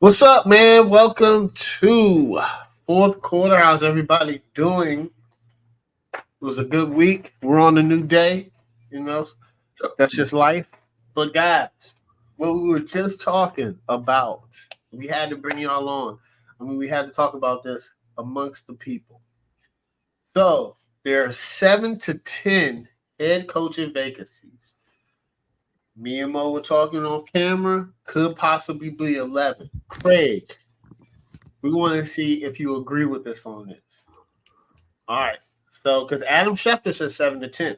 What's up, man? Welcome to fourth quarter. How's everybody doing? It was a good week. We're on a new day. You know, that's just life. But guys, what we were just talking about, we had to bring y'all on. We had to talk about this amongst the people. So there are 7 to 10 head coaching vacancies. Me and Mo were talking off camera. Could possibly be 11. Craig, we want to see if you agree with us on this. All right. So, because Adam Schefter says 7 to 10.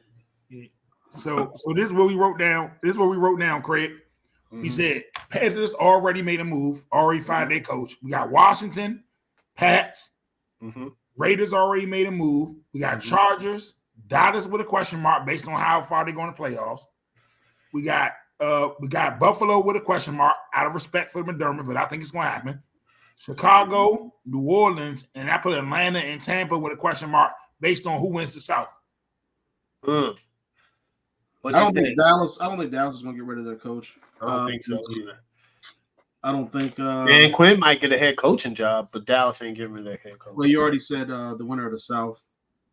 So this is what we wrote down. Craig. We said Panthers already made a move, already fired their coach. We got Washington, Pats, Raiders already made a move. We got Chargers, Dallas with a question mark based on how far they're going to playoffs. We got Buffalo with a question mark out of respect for McDermott, but I think it's going to happen. Chicago, New Orleans, and I put Atlanta and Tampa with a question mark based on who wins the South. I don't think Dallas is going to get rid of their coach. I don't think so either. I don't think Dan Quinn might get a head coaching job, but Dallas ain't giving him that head coach. Well, you already said the winner of the South.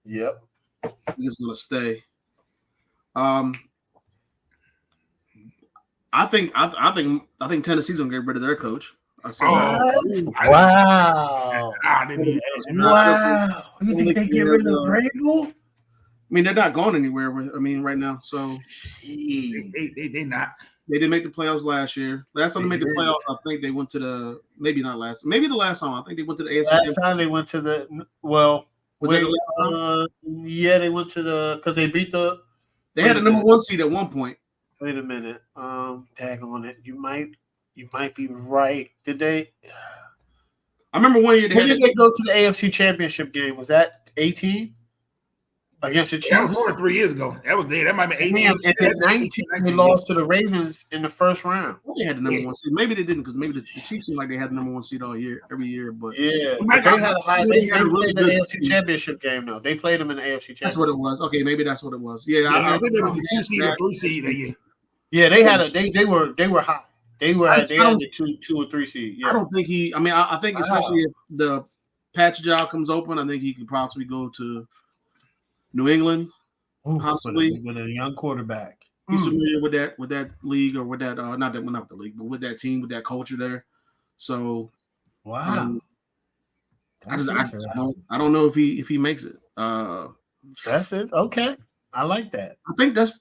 Yep. I think it's going to stay. I think Tennessee's gonna get rid of their coach. Wow! I didn't even Wow! You think they get rid of Vrabel? I mean, they're not going anywhere. Right now. So they not. They didn't make the playoffs last year. Last time they made the playoffs, I think they went to the maybe the last time. I think they went to the AFC. Last time they went to the yeah, they went to the because they beat the. They had the number 1 seed at one point. Wait a minute. Tag on it. You might be right. Did they? I remember one year when did they go to the AFC Championship game? Was that 18 against the Chiefs? That was more than 3 years ago. That was there. That might be 18. And then 19, they lost to the Ravens in the first round. Well, they had the number 1 seed. Maybe they didn't because maybe the Chiefs seemed like they had the number 1 seed all year, every year. But yeah, they played the AFC Championship game though. They played them in the AFC Championship. That's what it was. Okay, maybe that's what it was. Yeah, I think it was the 2 seed or 3 seed that year. Yeah, they had they were high. They had the 2 or 3 seed. Yeah. I don't think he. I mean, I think especially if the patch job comes open, I think he could possibly go to New England, possibly with a young quarterback. He's familiar with that league or with that not the league, but with that team, with that culture there. So, wow. I don't know if he makes it. That's it. Okay. I like that. I think that's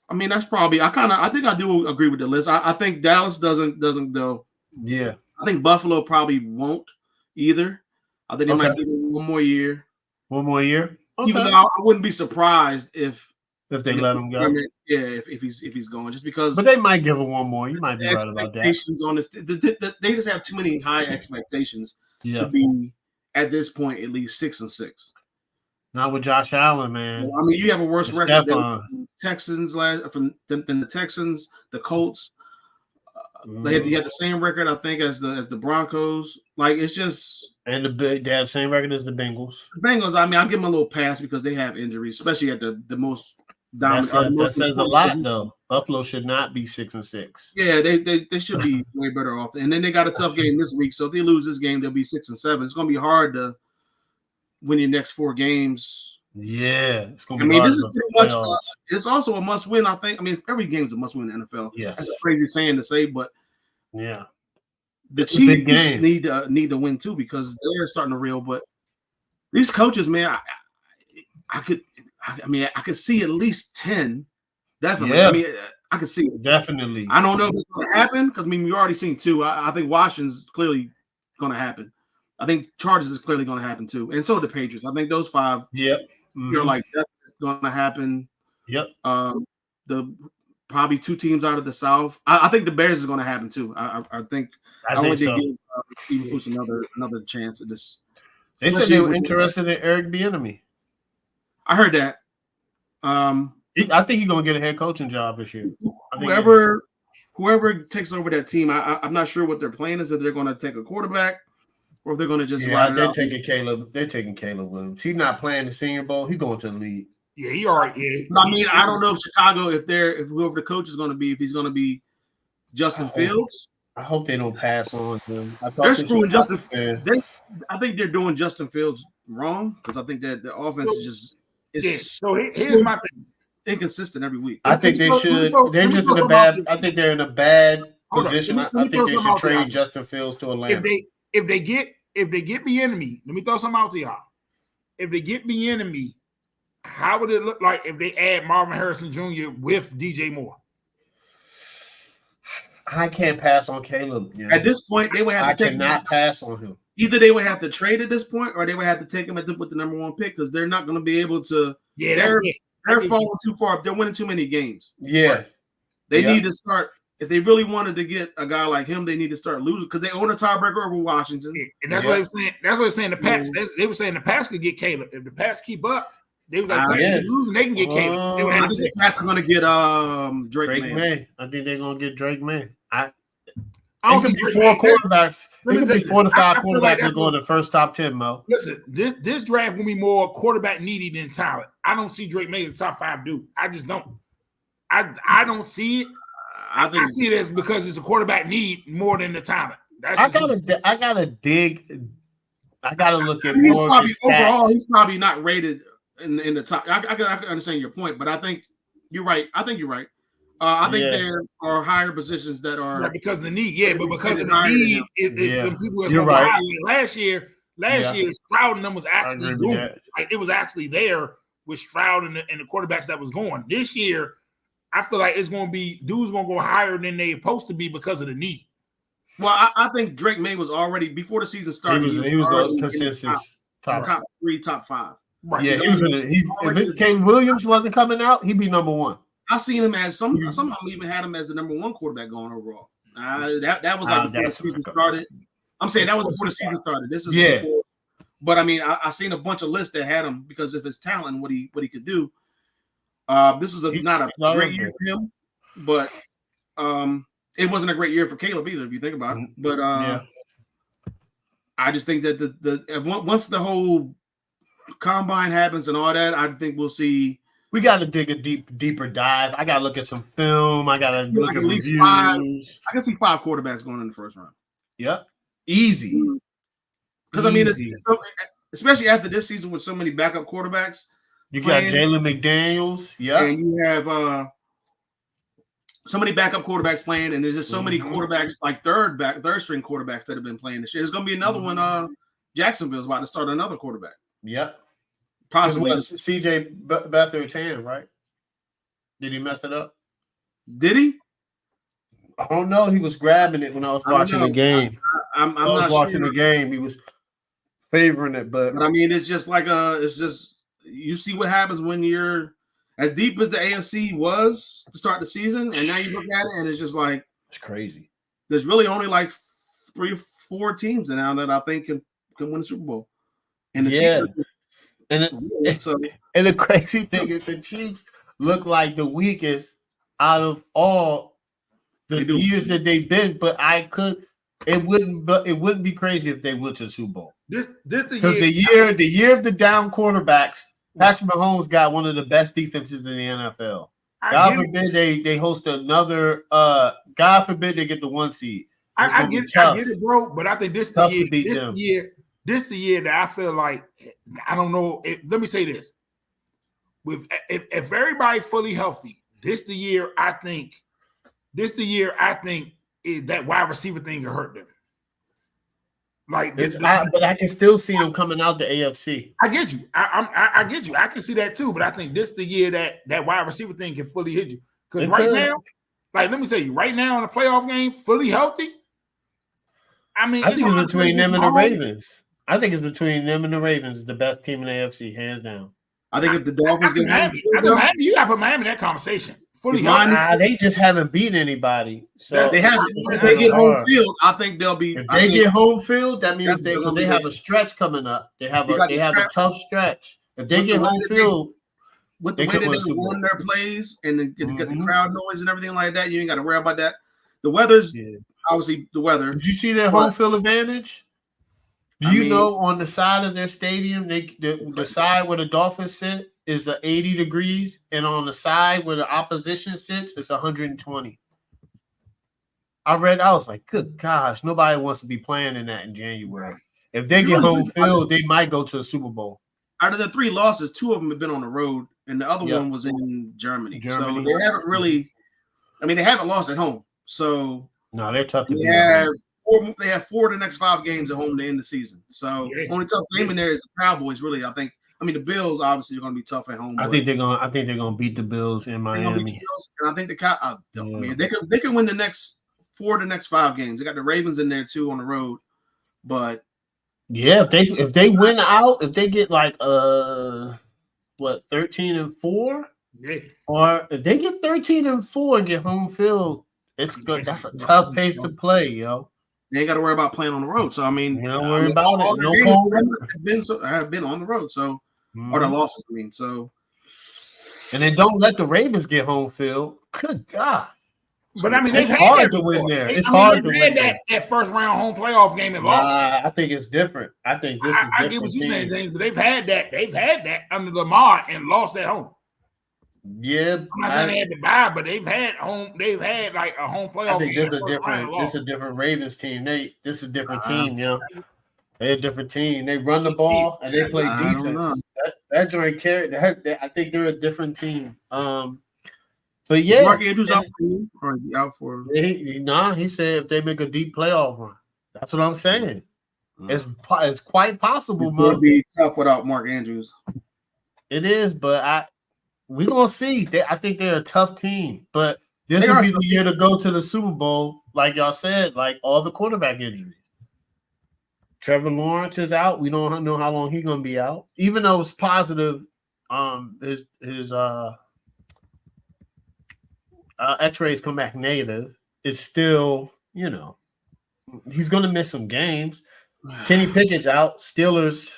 probably. I think I do agree with the list. I think Dallas doesn't though. Yeah. I think Buffalo probably won't either. I think they might give him 1 more year. 1 more year. Okay. Even though I wouldn't be surprised if they let him go. Yeah, if he's going, just because. But they might give him 1 more. You might be right about that. Expectations on this, they just have too many high expectations to be at this point at least 6-6. Not with Josh Allen, man. I mean, you have a worse record than the Texans than the Texans, the Colts. They had the same record, I think, as the Broncos. Like, it's just they have the same record as the Bengals. The Bengals, I mean, I'll give them a little pass because they have injuries, especially at the most dominant. That says a lot, though. Buffalo should not be 6-6. Yeah, they should be way better off. And then they got a tough game this week, so if they lose this game, they'll be 6-7. It's going to be hard to win your next 4 games. Yeah, it's going to be hard. This is pretty much. It's also a must-win. I think. I mean, every game is a must-win in the NFL. Yes, that's a crazy saying to say, but yeah, the Chiefs need to win too because they're starting to reel. But these coaches, man, I could see at least 10. Definitely. Yeah. I mean, I could see it. Definitely. I don't know if it's going to happen because we've already seen 2. I think Washington's clearly going to happen. I think Chargers is clearly going to happen too, and so the Patriots. I think those 5. Yep. You're like that's going to happen. Yep. The probably 2 teams out of the South. I think the Bears is going to happen too. I think so. Give Eagles another chance at this. They said they were interested in Eric Bieniemy. I heard that. I think he's going to get a head coaching job this year. Whoever takes over that team, I'm not sure what their plan is. If they're going to take a quarterback. Or if they're going to just they're taking Caleb Williams. He's not playing the Senior Bowl. He's going to the league. Yeah, he already. Yeah. I mean, I don't know if Chicago, if whoever the coach is going to be, if he's going to be Justin Fields I hope they don't pass on him. They're screwing Justin. I think they're doing Justin Fields wrong because I think that the offense So here's my thing. Inconsistent every week. I think they should. They're just in a bad. I think they're in a bad position. I think they should trade Justin Fields to Atlanta. If they get Bieniemy, let me throw something out to y'all. If they get Bieniemy, how would it look like if they add Marvin Harrison Jr. with DJ Moore? I can't pass on Caleb. At this point, they would have to pass on him. Either they would have to trade at this point, or they would have to take him with the number 1 pick because they're not going to be able to. Yeah, they're falling too far. They're winning too many games. Yeah, they need to start. If they really wanted to get a guy like him, they need to start losing because they own a tiebreaker over Washington. And that's what they were saying. That's what they're saying. The Pats. They were saying the Pats could get Caleb if the Pats keep up. They was like, losing, they can get Caleb. I think the Pats are going to get Drake May. I think they're going to get Drake May. It could be 4 quarterbacks. It could be 4 to 5 quarterbacks that go in the first top 10, Mo. Listen, this draft will be more quarterback needy than talent. I don't see Drake May as a top 5 dude. I just don't. I don't see it. I see it as because it's a quarterback need more than the talent. I gotta dig. I gotta look at more. Overall, he's probably not rated in the top. I can understand your point, but I think you're right. I think I think there are higher positions that are because of the need. Yeah, but because of the need, when people are right. Last year, Stroud and them was actually doing like it was actually there with Stroud and the quarterbacks that was going. This year, I feel like it's going to be dudes going to go higher than they're supposed to be because of the need. Well, I think Drake May was already before the season started. He was the consensus top 3, top 5. Right. Yeah, he was if Caleb Williams wasn't coming out, he'd be number 1. I seen him as some of them even had him as the number 1 quarterback going overall. That was like before the season started. I'm saying that was before the season started. This is before. But I mean, I seen a bunch of lists that had him because of his talent and what he could do. This was not a great year for him, but it wasn't a great year for Caleb either, if you think about it. But I just think that once the whole combine happens and all that, I think we'll see. We got to dig a deeper dive. I got to look at some film. I got to look at least reviews. 5. I can see 5 quarterbacks going in the first round. Yep, easy. Because I mean, especially after this season with so many backup quarterbacks. You got Jalen McDaniels. Yeah, and you have so many backup quarterbacks playing, and there's just so many quarterbacks like third string quarterbacks that have been playing this year. There's going to be another one. Jacksonville's about to start another quarterback. Yep. Possibly CJ Beathard, right? Did he mess it up? Did he? I don't know. He was grabbing it when I was watching the game. I'm not watching the game. He was favoring it, but I mean, it's just like you see what happens when you're as deep as the AFC was to start the season, and now you look at it and it's just like it's crazy. There's really only like 3 or 4 teams now that I think can win the Super Bowl, and the Chiefs. And the crazy thing is the Chiefs look like the weakest out of all the years that they've been. But it wouldn't be crazy if they went to the Super Bowl. Because the year of the down quarterbacks, Patrick Mahomes got one of the best defenses in the NFL. God forbid they host another. God forbid they get the 1 seed. I get it, bro. But I think this year. This is the year that I feel like I don't know. Let me say this: if everybody fully healthy, this the year I think that wide receiver thing will hurt them. Like this, but I can still see them coming out the AFC. I get you. I get you. I can see that too. But I think this the year that wide receiver thing can fully hit you. Because now, like let me tell you, right now in a playoff game, fully healthy. I mean, I think it's between them and the Ravens. I think it's between them and the Ravens, the best team in the AFC, hands down. I think if the Dolphins get Miami, you got to put Miami in that conversation. Fully they just haven't beaten anybody. So they haven't. If they get home field, I think they'll be. If they get home field, that means they have a stretch coming up. They have a tough stretch. If they get home field, with the way that they won their plays and get the crowd noise and everything like that, you ain't got to worry about that. The weather's obviously the weather. Did you see their home field advantage? Do you know on the side of their stadium, the side where the Dolphins sit is 80 degrees, and on the side where the opposition sits, it's 120. I was like, good gosh, nobody wants to be playing in that in January. If they get home field, they might go to the Super Bowl. Out of the 3 losses, 2 of them have been on the road, and the other one was in Germany. So they haven't really. I mean, they haven't lost at home. So no, they're tough to beat. They have 4 of the next 5 games at home to end the season. So only tough game in there is the Cowboys. Really, I think. I mean, the Bills obviously are going to be tough at home. I think they're going to beat the Bills in Miami. And I think I mean, they can win the next 4 of the next 5 games. They got the Ravens in there too on the road, but. Yeah, if they win out, if they get like 13-4, or if they get 13-4 and get home field, it's good. That's a tough pace to play, yo. They ain't got to worry about playing on the road. So I mean, don't worry about it. No have been on the road, so or the losses. I mean, so and then don't let the Ravens get home field. Good God. But I mean, it's hard to win there. It's hard to win that first round home playoff game and lost. I think it's different. I think this is different. I get what you're saying, James, but they've had that under Lamar and lost at home. Yeah, I'm not saying they had to buy, but they've had like a home playoff. I think this is a different Ravens team. This is a different team, yo. They're a different team. They run the ball and they play defense. That joint carry. I think they're a different team. But yeah, Mark Andrews out for you, or is he out for? He said if they make a deep playoff run, that's what I'm saying. It's quite possible. It's going to be tough without Mark Andrews. It is, but we're gonna see. I think they're a tough team, but this will be the year to go to the Super Bowl, like y'all said. Like all the quarterback injuries. Trevor Lawrence is out. We don't know how long he's gonna be out, even though it's positive. His X-rays come back negative. It's still, he's going to miss some games. Kenny Pickett's out. Steelers.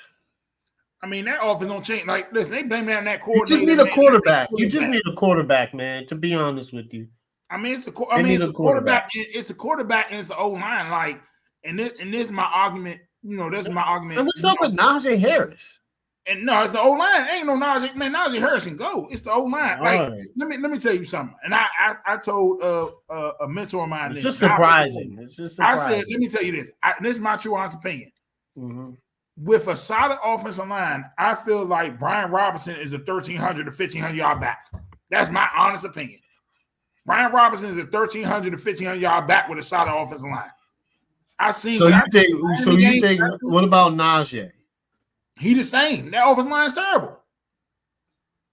I mean, that offense don't change. Like, listen, they blame that coordinator. You just need a quarterback. You just need a quarterback, man, to be honest with you. I mean, it's the quarterback. It's a quarterback and it's the O-line. Like, and this is my argument. This is my argument. And what's up with Najee Harris? And no, it's the O-line. Ain't no Najee. Man, Najee Harris can go. It's the O-line. Like, let me tell you something. And I told a mentor of mine. It's just surprising. I said, let me tell you this. This is my true honest opinion. Mm-hmm. With a solid offensive line, I feel like Brian Robinson is a 1,300 to 1,500 yard back. That's my honest opinion. Brian Robinson is a 1,300 to 1,500 yard back with a solid offensive line. You think? What about Najee? He the same. That offensive line is terrible.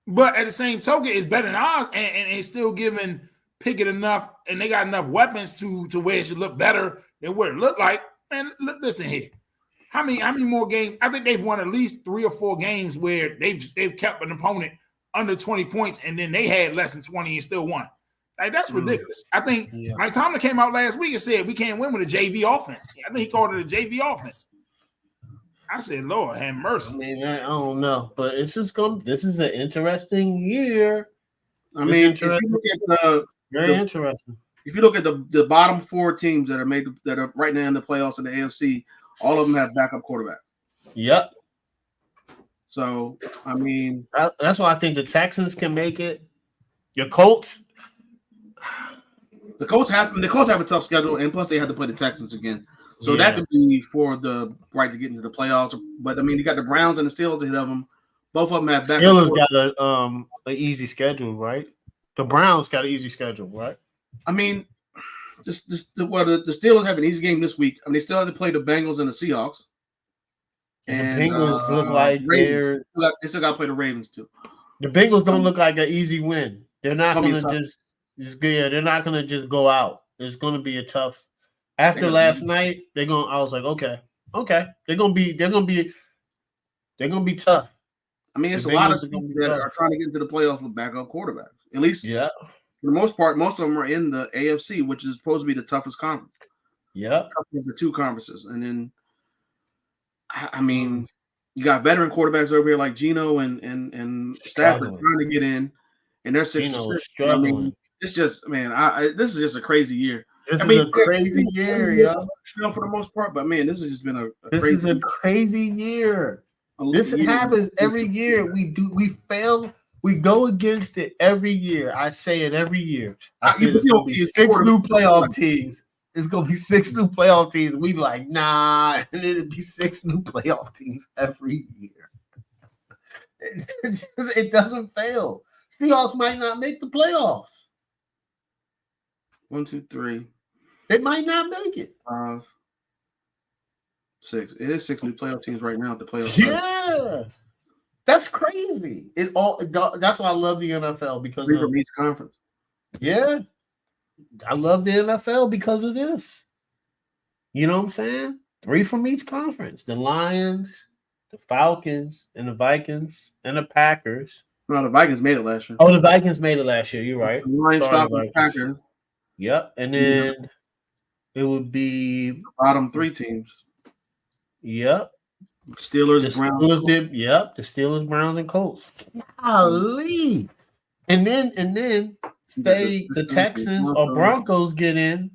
But at the same token, it's better than ours, and it's still giving Pickett enough, and they got enough weapons to where it should look better than what it looked like. Man, listen here. How many more games? I think they've won at least 3 or 4 games where they've kept an opponent under 20 points, and then they had less than 20 and still won. Like, that's ridiculous. I think Mike Tomlin came out last week and said we can't win with a JV offense. I think he called it a JV offense. I said, Lord, have mercy. I mean, I don't know, but it's just this is an interesting year. Very interesting. If you look at the bottom 4 teams that are right now in the playoffs in the AFC, all of them have backup quarterbacks. Yep. So, I mean, that's why I think the Texans can make it. Your Colts. The Colts have a tough schedule, and plus they have to play the Texans again. So that could be for the right to get into the playoffs. But I mean, you got the Browns and the Steelers ahead of them. Both of them have backup. Steelers got an easy schedule, right? The Browns got an easy schedule, right? I mean, the Steelers have an easy game this week. I mean, they still have to play the Bengals and the Seahawks. And the Bengals look like they still got to play the Ravens too. The Bengals don't look like an easy win. They're not going to they're not going to just go out. It's going to be a tough. After last night, I was like, okay, they're gonna be tough. I mean, it's a lot of people that are trying to get into the playoffs with backup quarterbacks. At least, for the most part, most of them are in the AFC, which is supposed to be the toughest conference. Yeah, the 2 conferences, and then, I mean, you got veteran quarterbacks over here like Geno and Stafford trying to get in, and they're 6-6. I mean, it's just, man, this is just a crazy year. This is a crazy year, yo. For the most part, but man, this has just been a crazy year. This happens every year. We fail. We go against it every year. I say it every year. I say there's going to be 6 new playoff teams. it's gonna be 6 new playoff teams. We be like, nah, and it'd be 6 new playoff teams every year. It doesn't fail. Seahawks might not make the playoffs. 1, 2, 3. They might not make it. 5, 6. It is 6 new playoff teams right now at the playoffs. Yeah, that's crazy. That's why I love the NFL because of each conference. Yeah, I love the NFL because of this. You know what I'm saying? 3 from each conference: the Lions, the Falcons, and the Vikings, and the Packers. No, the Vikings made it last year. Oh, the Vikings made it last year. You're right. The Lions, Falcons, Packers. Yep, and then it would be the bottom 3 teams. Yep. Steelers, Browns. The Steelers, Browns, and Colts. Golly. And then say the Texans or Broncos get in.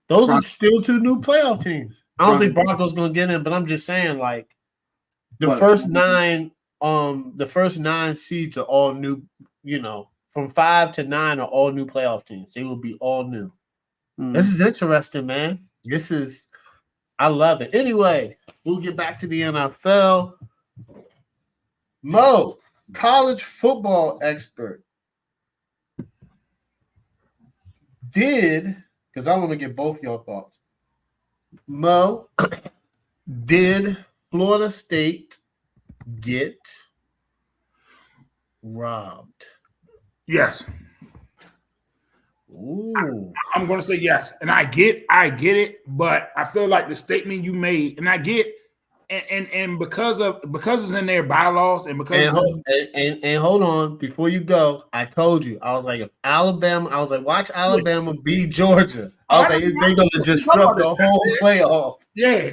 Those are still 2 new playoff teams. I don't think Broncos gonna get in, but I'm just saying, like the first 9 seeds are all new, from 5 to 9 are all new playoff teams. They will be all new. This is interesting, man. I love it. Anyway, we'll get back to the NFL. Mo, college football expert, because I want to get both your thoughts. Mo, did Florida State get robbed? Yes. Ooh. I'm going to say yes, and I get it, but I feel like the statement you made, and I get, and because it's in their bylaws, and because hold on before you go, I told you I was like, if Alabama, I was like, watch Alabama beat Georgia. I was like, they're going to disrupt the whole playoff. Yeah,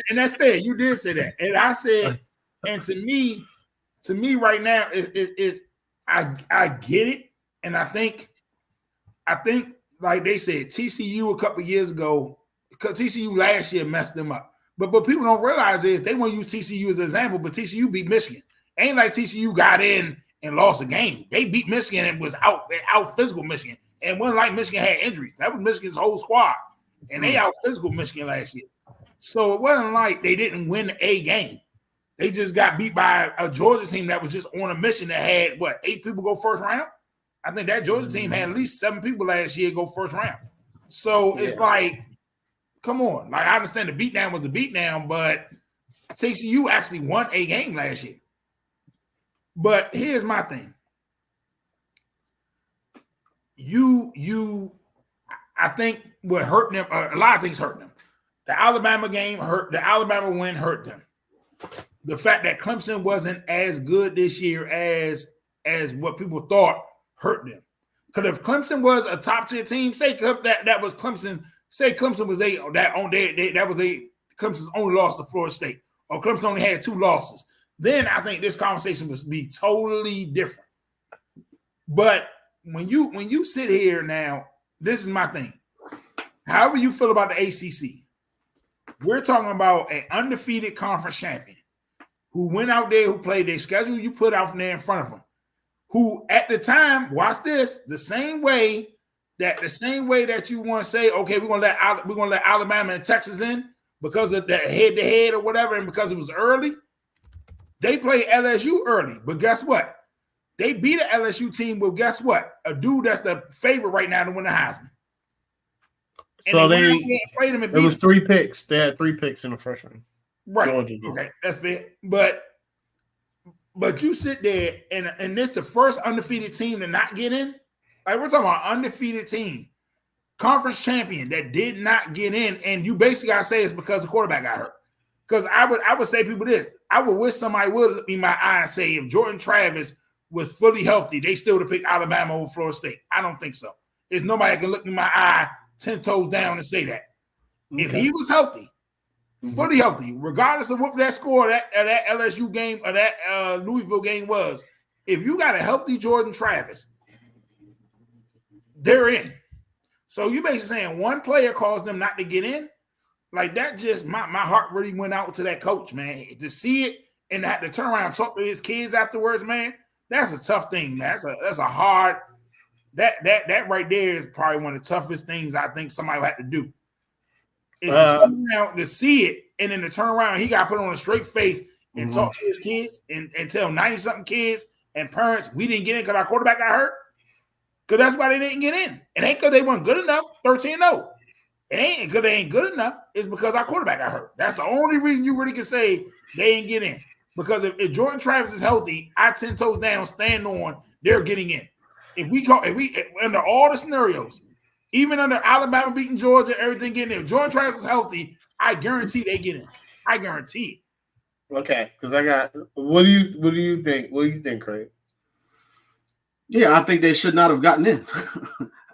and that's fair. You did say that, and I said, and to me right now is I get it, and I think like they said, TCU a couple years ago, because TCU last year messed them up. But people don't realize is they want to use TCU as an example, but TCU beat Michigan. Ain't like TCU got in and lost a game. They beat Michigan and was out physical Michigan. And wasn't like Michigan had injuries. That was Michigan's whole squad. And they out physical Michigan last year. So it wasn't like they didn't win a game. They just got beat by a Georgia team that was just on a mission that had, 8 people go first round? I think that Georgia team had at least 7 people last year go first round. So it's like, come on. Like, I understand the beatdown was the beatdown, but TCU actually won a game last year. But here's my thing. I think what hurt them, a lot of things hurt them. The Alabama game hurt, the Alabama win hurt them. The fact that Clemson wasn't as good this year as what people thought hurt them. Because if Clemson was a top tier team, say that was Clemson. Say Clemson was Clemson's only loss to Florida State, or Clemson only had 2 losses. Then I think this conversation would be totally different. But when you sit here now, this is my thing. However you feel about the ACC, we're talking about an undefeated conference champion who went out there, who played their schedule you put out from there in front of them, who at the time, watch this, the same way that you want to say, okay, we're gonna let Alabama and Texas in because of that head-to-head or whatever, and because it was early, they played LSU early. But guess what? They beat an LSU team with, guess what? A dude that's the favorite right now to win the Heisman. So it was 3 picks. They had 3 picks in the first round. Right. Okay, that's fair. But you sit there and this the first undefeated team to not get in. Like, we're talking about undefeated team, conference champion that did not get in, and you basically gotta say it's because the quarterback got hurt. Because I would say people this. I would wish somebody would look me in my eye and say if Jordan Travis was fully healthy, they still would have picked Alabama over Florida State. I don't think so. There's nobody that can look me in my eye 10 toes down and say that. Okay. If he was healthy, fully healthy, regardless of what that score that LSU game or that Louisville game was, if you got a healthy Jordan Travis, they're in. So you basically saying one player caused them not to get in? Like, that just, my heart really went out to that coach, man. To see it and have to turn around and talk to his kids afterwards, man, that's a tough thing, man. That's a hard, that right there is probably one of the toughest things I think somebody will have to do. is to turn around to see it, and then to turn around, he got put on a straight face and talk to his kids and tell 90-something kids and parents, we didn't get in because our quarterback got hurt. Because that's why they didn't get in. It ain't because they weren't good enough, 13-0. It ain't because they ain't good enough. It's because our quarterback got hurt. That's the only reason you really can say they ain't get in. Because if Jordan Travis is healthy, I 10 toes down, stand on, they're getting in. If we under all the scenarios, even under Alabama beating Georgia, everything getting in. If Jordan Travis is healthy, I guarantee they get in. I guarantee it. Okay, because I got. What do you think? What do you think, Craig? Yeah, I think they should not have gotten in.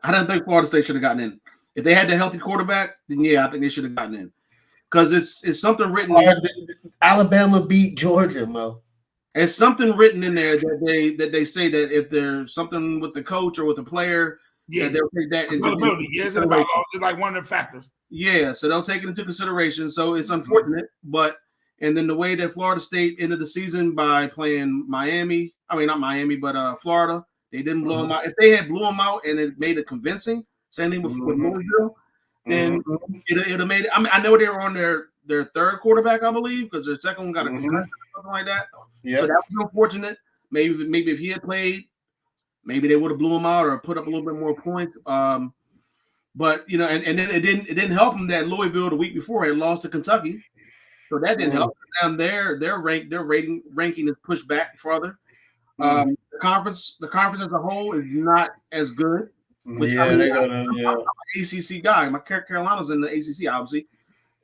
I don't think Florida State should have gotten in. If they had the healthy quarterback, then yeah, I think they should have gotten in. Because it's something written there. Alabama beat Georgia, Mo. It's something written in there that they say that if there's something with the coach or with the player, they'll take that into consideration. It's like one of the factors. Yeah, so they'll take it into consideration. So it's unfortunate, and then the way that Florida State ended the season by playing Miami, I mean not Miami, but Florida, they didn't blow them out. If they had blew them out and it made it convincing, same thing with Louisville, then it'd have made it. I mean, I know they were on their third quarterback, I believe, because their second one got a concussion or something like that. Yep. So that was unfortunate. Maybe if he had played, maybe they would have blew him out or put up a little bit more points. But and then it didn't help them that Louisville the week before had lost to Kentucky, so that didn't help them. Their ranking is pushed back further. The conference as a whole is not as good. I'm an ACC guy. My Carolina's in the ACC, obviously,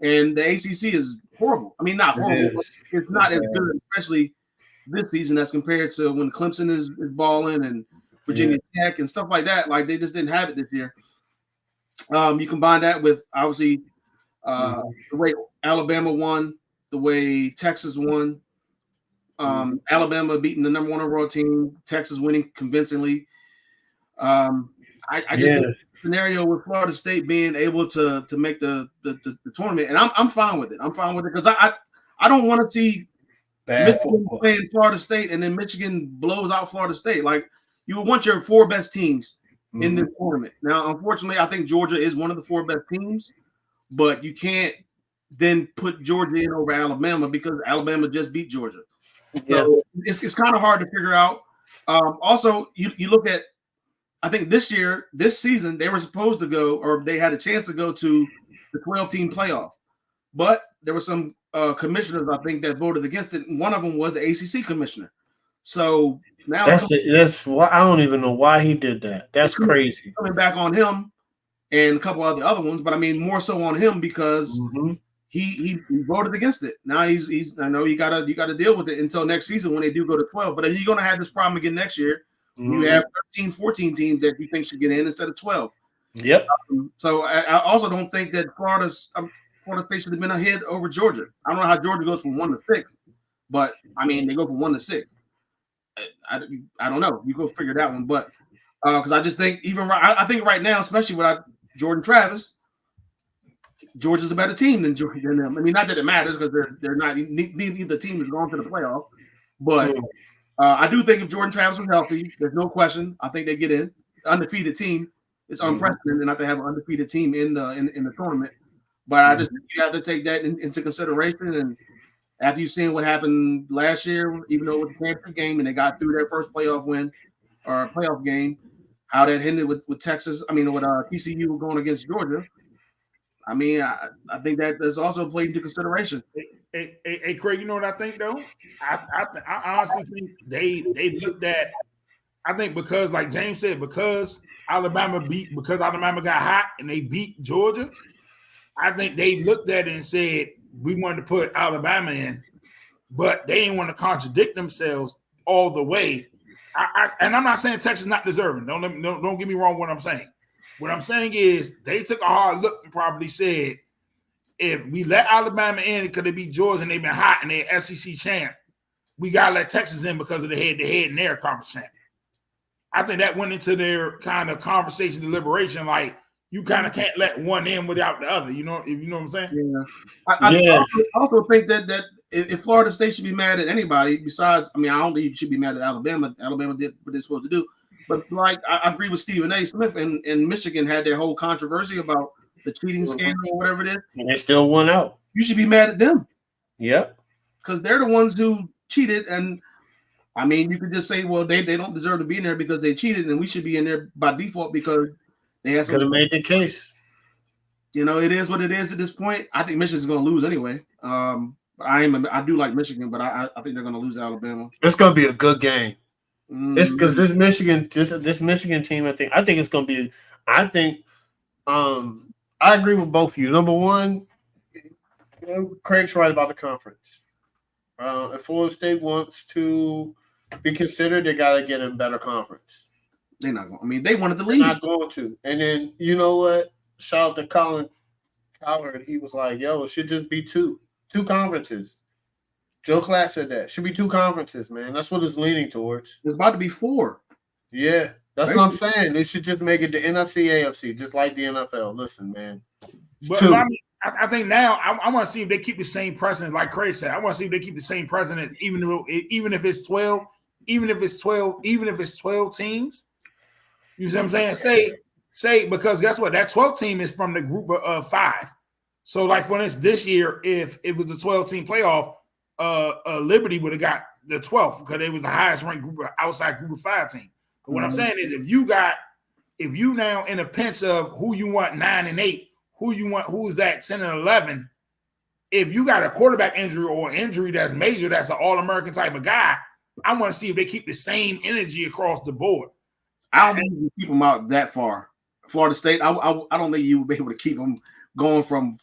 and the ACC is horrible. I mean, not horrible. It's not as good, especially this season as compared to when Clemson is balling and Virginia Tech and stuff like that. Like they just didn't have it this year. You combine that with obviously the way Alabama won, the way Texas won. Alabama beating the number 1 overall team, Texas winning convincingly. I just think the scenario with Florida State being able to make the tournament, and I'm fine with it. I'm fine with it because I don't want to see Michigan playing Florida State and then Michigan blows out Florida State. Like you would want your 4 best teams in this tournament. Now, unfortunately, I think Georgia is one of the 4 best teams, but you can't then put Georgia in over Alabama because Alabama just beat Georgia. So it's kind of hard to figure out. Also, you look at, I think this season, they were supposed to go, or they had a chance to go to the 12-team playoff. But there were some commissioners, I think, that voted against it. And one of them was the ACC commissioner. So now that's why I don't even know why he did that. That's crazy. Coming back on him and a couple of the other ones, but I mean more so on him because he voted against it. Now he's I know you gotta deal with it until next season when they do go to 12. But if you're gonna have this problem again next year, you have 13, 14 teams that you think should get in instead of 12. Yep. So I also don't think that Florida State should have been ahead over Georgia. I don't know how Georgia goes from 1 to 6, but I mean they go from 1 to 6. I don't know. You go figure that one, but because I just think I think right now, especially without Jordan Travis, Georgia's a better team than them. I mean, not that it matters because they're not. Neither team is going to the playoff, but I do think if Jordan Travis was healthy, there's no question. I think they get in. Undefeated team. It's unprecedented not to have an undefeated team in the tournament. But I just think you have to take that into consideration. And after you've seen what happened last year, even though it was a championship game and they got through their first playoff win or playoff game, how that ended with Texas. I mean, with TCU going against Georgia. I mean, I think that's also played into consideration. Hey, Craig, you know what I think though? I honestly think they looked at. I think because, like James said, because Alabama got hot and they beat Georgia, I think they looked at it and said we wanted to put Alabama in, but they didn't want to contradict themselves all the way. And I'm not saying Texas not deserving. Don't get me wrong. What I'm saying. What I'm saying is they took a hard look and probably said, if we let Alabama in because they beat Georgia and they've been hot and they're SEC champ, we got to let Texas in because of the head-to-head in their conference champ. I think that went into their kind of conversation deliberation, like you kind of can't let one in without the other. You know what I'm saying? Yeah. I also think that if Florida State should be mad at anybody besides, I mean, I don't think you should be mad at Alabama. Alabama did what they're supposed to do. But like I agree with Stephen A. Smith and Michigan had their whole controversy about the cheating scandal or whatever it is, and they still won out. You should be mad at them. Yep, because they're the ones who cheated. And I mean, you could just say, well, they don't deserve to be in there because they cheated, and we should be in there by default because they had some. Could have made the case. You know, it is what it is at this point. I think Michigan's going to lose anyway. I do like Michigan, but I think they're going to lose Alabama. It's going to be a good game. It's because this Michigan team, I think it's going to be. I think I agree with both of you. Number one, Craig's right about the conference. If Florida State wants to be considered, they got to get a better conference. They're not going. I mean, they wanted to leave. They're not going to. And then you know what? Shout out to Colin Cowherd. He was like, "Yo, it should just be two conferences." Joe Klatt said that should be 2 conferences, man. That's what it's leaning towards. It's about to be 4. Yeah, that's what I'm saying. They should just make it the NFC, AFC, just like the NFL. Listen, man. But 2. I think now I want to see if they keep the same precedent, like Craig said. I want to see if they keep the same precedent, even if it's 12, even if it's 12 teams. You see what I'm saying? Say because guess what? That 12 team is from the group of 5. So, like for instance, this year, if it was the 12-team playoff, Liberty would have got the 12th because it was the highest ranked outside group of 5 team. But what I'm saying is, if you now in a pinch of who you want 9 and 8, who's that 10 and 11, if you got a quarterback injury or an injury that's major, that's an All-American type of guy, I want to see if they keep the same energy across the board. I don't think you can keep them out that far. Florida State, I don't think you would be able to keep them going from.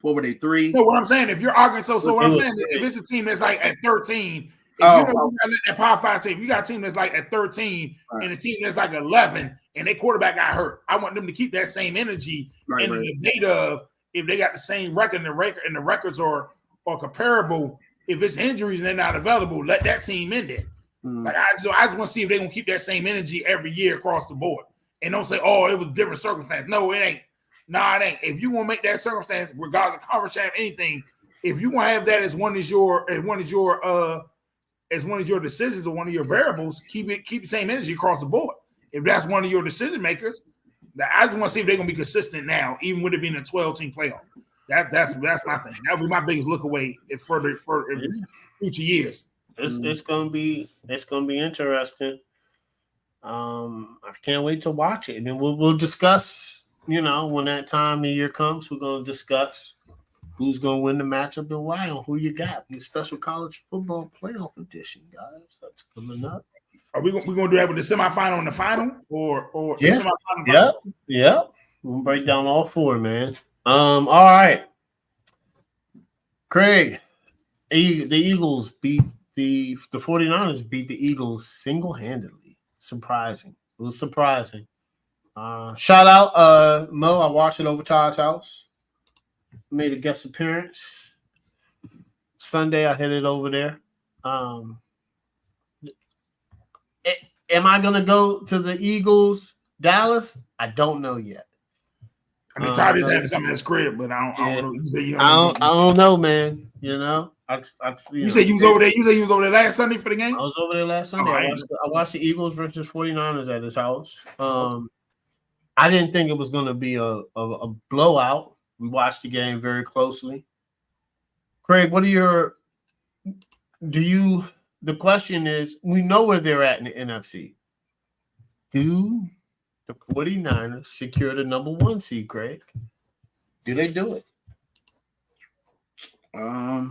What were they 3? No, what I'm saying, if you're arguing, so what I'm saying, if it's a team that's like at 13, you got that Power 5 team, you got a team that's like at 13 and a team that's like 11, and their quarterback got hurt. I want them to keep that same energy in the debate of if they got the same record and the records are comparable. If it's injuries and they're not available, let that team in there. Like I just want to see if they're gonna keep that same energy every year across the board, and don't say, "Oh, it was different circumstance." No, it ain't. Nah, it ain't. If you want to make that circumstance, regardless of conference champ, anything, if you want to have that as one of your decisions or one of your variables, keep the same energy across the board. If that's one of your decision makers, I just want to see if they're gonna be consistent now, even with it being a 12-team playoff. That's my thing. That would be my biggest look away for future years. It's gonna be interesting. I can't wait to watch it, and then we'll discuss. You know, when that time of year comes, we're going to discuss who's going to win the matchup and why, and who you got. The special college football playoff edition, guys. That's coming up. Are we going to do that with the semifinal and the final, or yeah, the semifinal? Yep. We'll break down all 4, man. All right, Craig. The Eagles beat the 49ers beat the Eagles single-handedly. Surprising. It was surprising. Shout out Mo. I watched it over Todd's house. Made a guest appearance. Sunday I headed over there. Am I gonna go to the Eagles Dallas? I don't know yet. I mean, Todd is having something in his crib, but I don't know. You say I don't know, man. You know, you say you was over there. You say you was over there last Sunday for the game. I was over there last Sunday. I watched the Eagles versus 49ers at his house. I didn't think it was going to be a blowout. We watched the game very closely. Craig, the question is, we know where they're at in the NFC. Do the 49ers secure the number 1 seed, Craig? Do they do it? I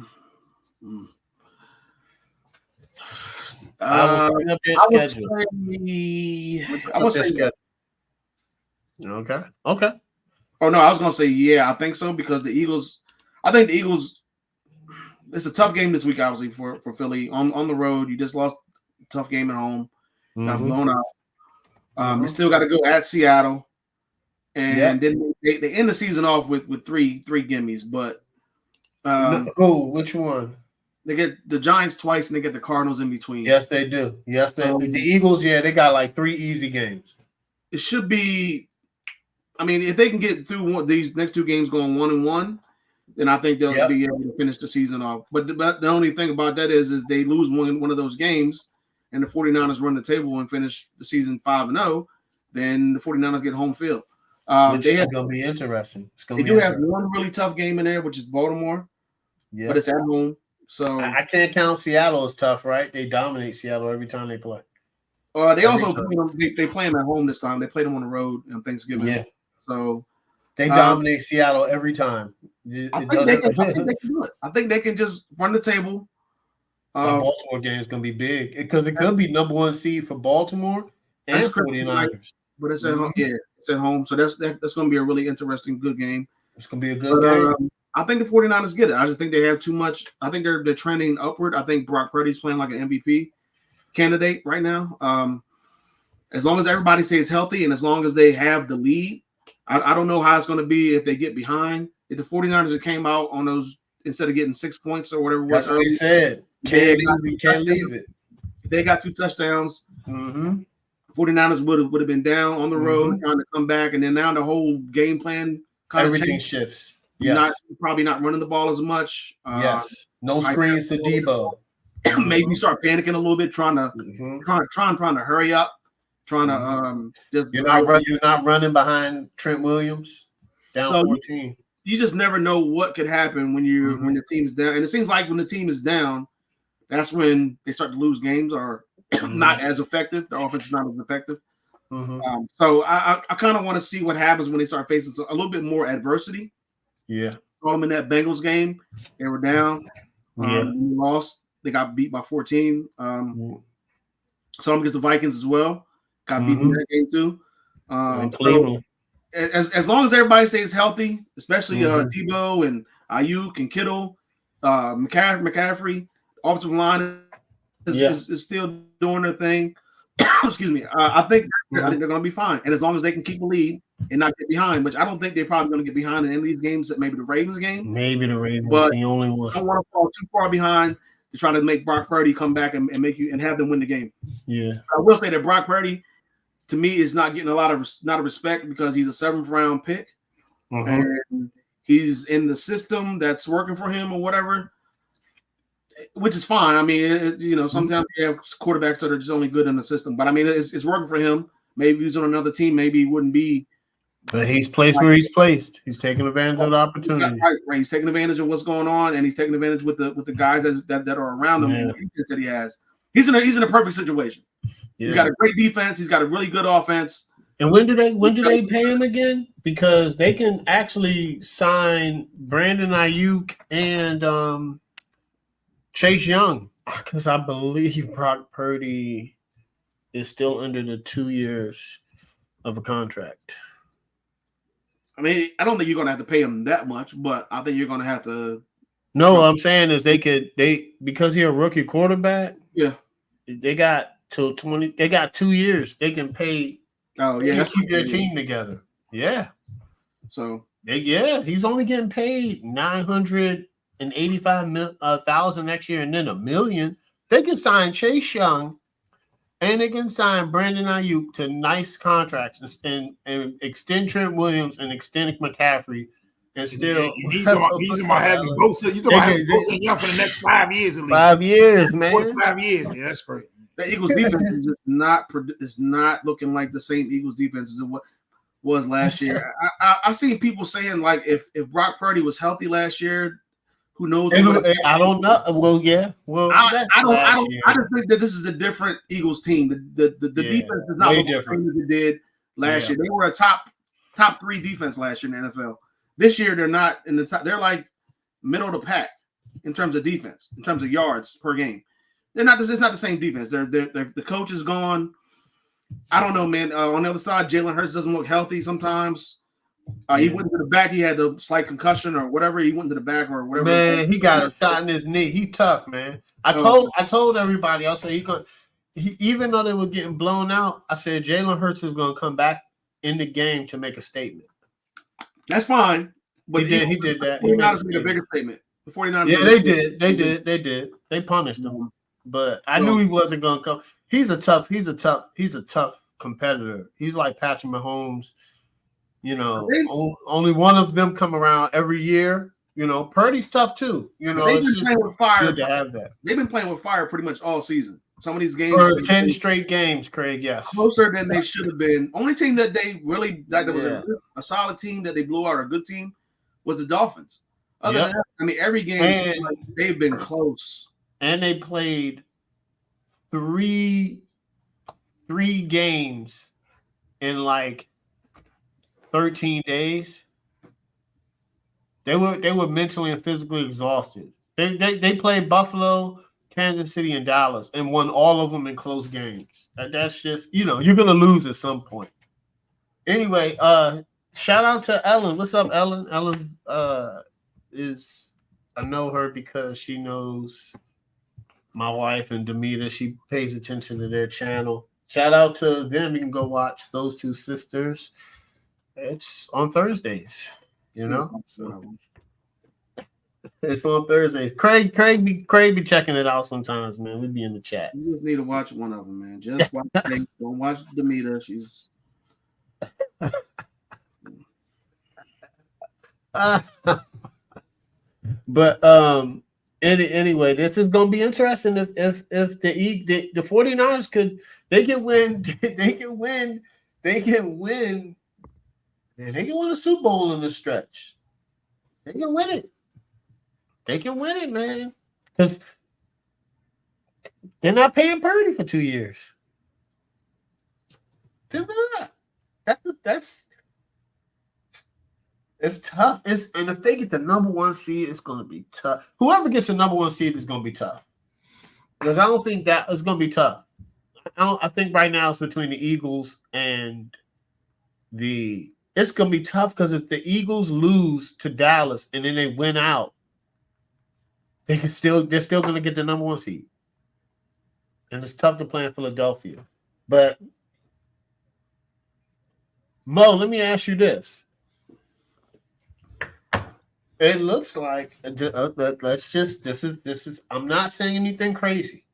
would say schedule. Okay. Oh no, I was gonna say yeah, I think so because the Eagles. I think the Eagles. It's a tough game this week, obviously for Philly on the road. You just lost a tough game at home, got blown out. You still got to go at Seattle, and then they end the season off with three gimmies. But which one? They get the Giants twice, and they get the Cardinals in between. Yes, they do. Yes, the Eagles. Yeah, they got like 3 easy games. It should be. I mean, if they can get through these next 2 games going 1-1, then I think they'll be able to finish the season off. But the only thing about that is they lose one of those games and the 49ers run the table and finish the season 5-0, then the 49ers get home field. Which is going to be interesting. They do have one really tough game in there, which is Baltimore. Yeah. But it's at home. So I can't count Seattle as tough, right? They dominate Seattle every time they play. They also they play them at home this time. They played them on the road on Thanksgiving. Yeah. So they dominate Seattle every time. I think they can do it. I think they can just run the table. The Baltimore game is going to be big because it could be number 1 seed for Baltimore and 49ers. But it's at home. Yeah, it's at home. So that's going to be a really interesting, good game. It's going to be a good game. I think the 49ers get it. I just think they have too much. I think they're trending upward. I think Brock Purdy's playing like an MVP candidate right now. As long as everybody stays healthy and as long as they have the lead, I don't know how it's going to be if they get behind. If the 49ers that came out on those instead of getting 6 points or whatever. That's what he said. Can't leave it. They got 2 touchdowns. 49ers would have been down on the road trying to come back, and then now the whole game plan kind of everything shifts. Yes. Probably not running the ball as much. Yes. No screens to Debo. Maybe start panicking a little bit, trying to hurry up, trying to just. You're not running behind Trent Williams down 14. You just never know what could happen when when the team is down, and it seems like when the team is down, that's when they start to lose games or not as effective. The offense is not as effective. So I kind of want to see what happens when they start facing a little bit more adversity. Yeah. Saw them in that Bengals game. They were down. Lost. They got beat by 14. Saw them against the Vikings as well. Got beat in that game too. So as long as everybody stays healthy, especially Debo and Ayuk and Kittle, McCaffrey, offensive line is still doing their thing. Excuse me. I think they're going to be fine. And as long as they can keep the lead and not get behind, which I don't think they're probably going to get behind in any of these games, maybe the Ravens game. Maybe the Ravens, but the only one. I don't want to fall too far behind to try to make Brock Purdy come back and make you and have them win the game. Yeah. I will say that Brock Purdy, to me, is not getting a lot of respect because he's a 7th round pick. And he's in the system that's working for him or whatever. Which is fine. I mean, sometimes you have quarterbacks that are just only good in the system. But, I mean, it's working for him. Maybe he's on another team. Maybe he wouldn't be. But he's placed where he's placed. He's taking advantage of the opportunity. Right. He's taking advantage of what's going on, and he's taking advantage with the guys that are around him and the defense that he has. He's in a perfect situation. Yeah. He's got a great defense. He's got a really good offense. And when do they pay him again? Because they can actually sign Brandon Ayuk and Chase Young, because I believe Brock Purdy is still under the 2 years of a contract. I mean, I don't think you're going to have to pay him that much, but I think you're going to have to. No, what I'm saying is because he's a rookie quarterback. Yeah, they got till 20. They got 2 years. They can pay. Oh yeah, keep their team together. Yeah. So he's only getting paid $985,000 next year, and then $1 million. They can sign Chase Young, and they can sign Brandon Ayuk to nice contracts and extend Trent Williams and extend McCaffrey, and still. You talking about having Bosa Young for the next 5 years at least. 5 years, man. 5 years. Yeah, that's great. The Eagles defense is not looking like the same Eagles defense as it was last year. I seen people saying like if Brock Purdy was healthy last year, who knows? I don't know. Well, yeah. Well, I just think that this is a different Eagles team. The defense is not the same as it did last year. They were a top 3 defense last year in the NFL. This year they're not in the top. They're like middle of the pack in terms of defense, in terms of yards per game. They're not. It's not the same defense. The coach is gone. I don't know, man. On the other side, Jalen Hurts doesn't look healthy sometimes. He went to the back. He had a slight concussion or whatever. He went to the back or whatever. Man, he got a shot in his knee. He tough, man. I told everybody. I said even though they were getting blown out, I said Jalen Hurts was going to come back in the game to make a statement. That's fine. But he did that. 49ers made a bigger statement. The 49ers. Yeah, they did. They punished him. But I knew he wasn't going to come. He's a tough competitor. He's like Patrick Mahomes. Only one of them come around every year. Purdy's tough too. They've been playing with fire. Good to have that. They've been playing with fire pretty much all season. Some of these games for 10 straight games, Craig. Yes, closer than they should have been. Only team that they really that was a solid team that they blew out, a good team, was the Dolphins. Other than that, I mean, every game like they've been close. And they played three games in like 13 days. They were mentally and physically exhausted. They played Buffalo, Kansas City, and Dallas, and won all of them in close games. That's just, you're gonna lose at some point. Anyway, shout out to Ellen. What's up, Ellen? Ellen I know her because she knows my wife and Demeter. She pays attention to their channel. Shout out to them. You can go watch those two sisters. It's on Thursdays, So it's on Thursdays. Craig be checking it out sometimes, man. We be in the chat. You just need to watch one of them, man. Just watch Don't watch Demeter. She's but anyway, this is gonna be interesting if the 49ers can win and they can win a Super Bowl in the stretch. They can win it. They can win it, man. Because they're not paying Purdy for 2 years. They're not. That's it's tough. And if they get the number one seed, it's going to be tough. Whoever gets the number one seed is going to be tough. Because I don't think that is going to be tough. I think right now it's between the Eagles and it's going to be tough because if the Eagles lose to Dallas and then they win out, they're still going to get the number one seed. And it's tough to play in Philadelphia. But Mo, let me ask you this. It looks like this is I'm not saying anything crazy.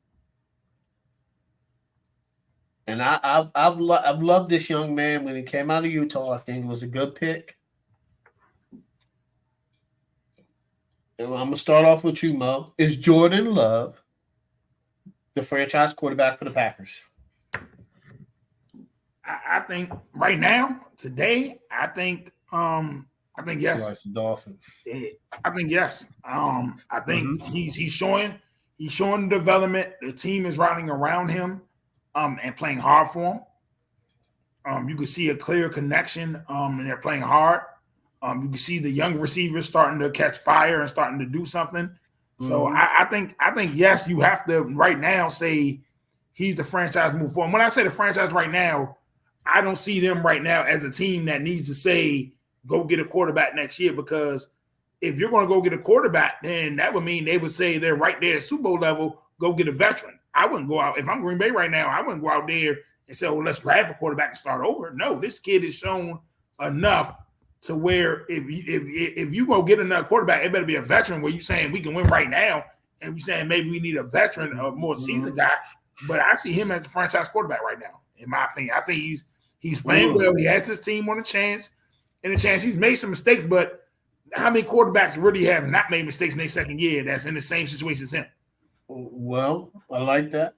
And I've loved this young man when he came out of Utah. I think it was a good pick. And I'm gonna start off with you, Mo. Is Jordan Love the franchise quarterback for the Packers? I think right now, today, I think yes. Like the Dolphins. I think yes. I think he's showing development. The team is riding around him, and playing hard for him. You can see a clear connection, and they're playing hard. You can see the young receivers starting to catch fire and starting to do something. So I think yes, you have to right now say he's the franchise move forward. When I say the franchise right now, I don't see them right now as a team that needs to say go get a quarterback next year, because if you're going to go get a quarterback, then that would mean they would say they're right there at Super Bowl level, go get a veteran. I wouldn't go out. If I'm Green Bay right now, I wouldn't go out there and say, well, let's draft a quarterback and start over. No, this kid has shown enough to where if you go get another quarterback, it better be a veteran where you're saying we can win right now, and we're saying maybe we need a veteran, a more seasoned guy. But I see him as a franchise quarterback right now, in my opinion. I think he's playing well. He has his team on a chance. And a chance he's made some mistakes, but how many quarterbacks really have not made mistakes in their second year that's in the same situation as him? Well, I like that.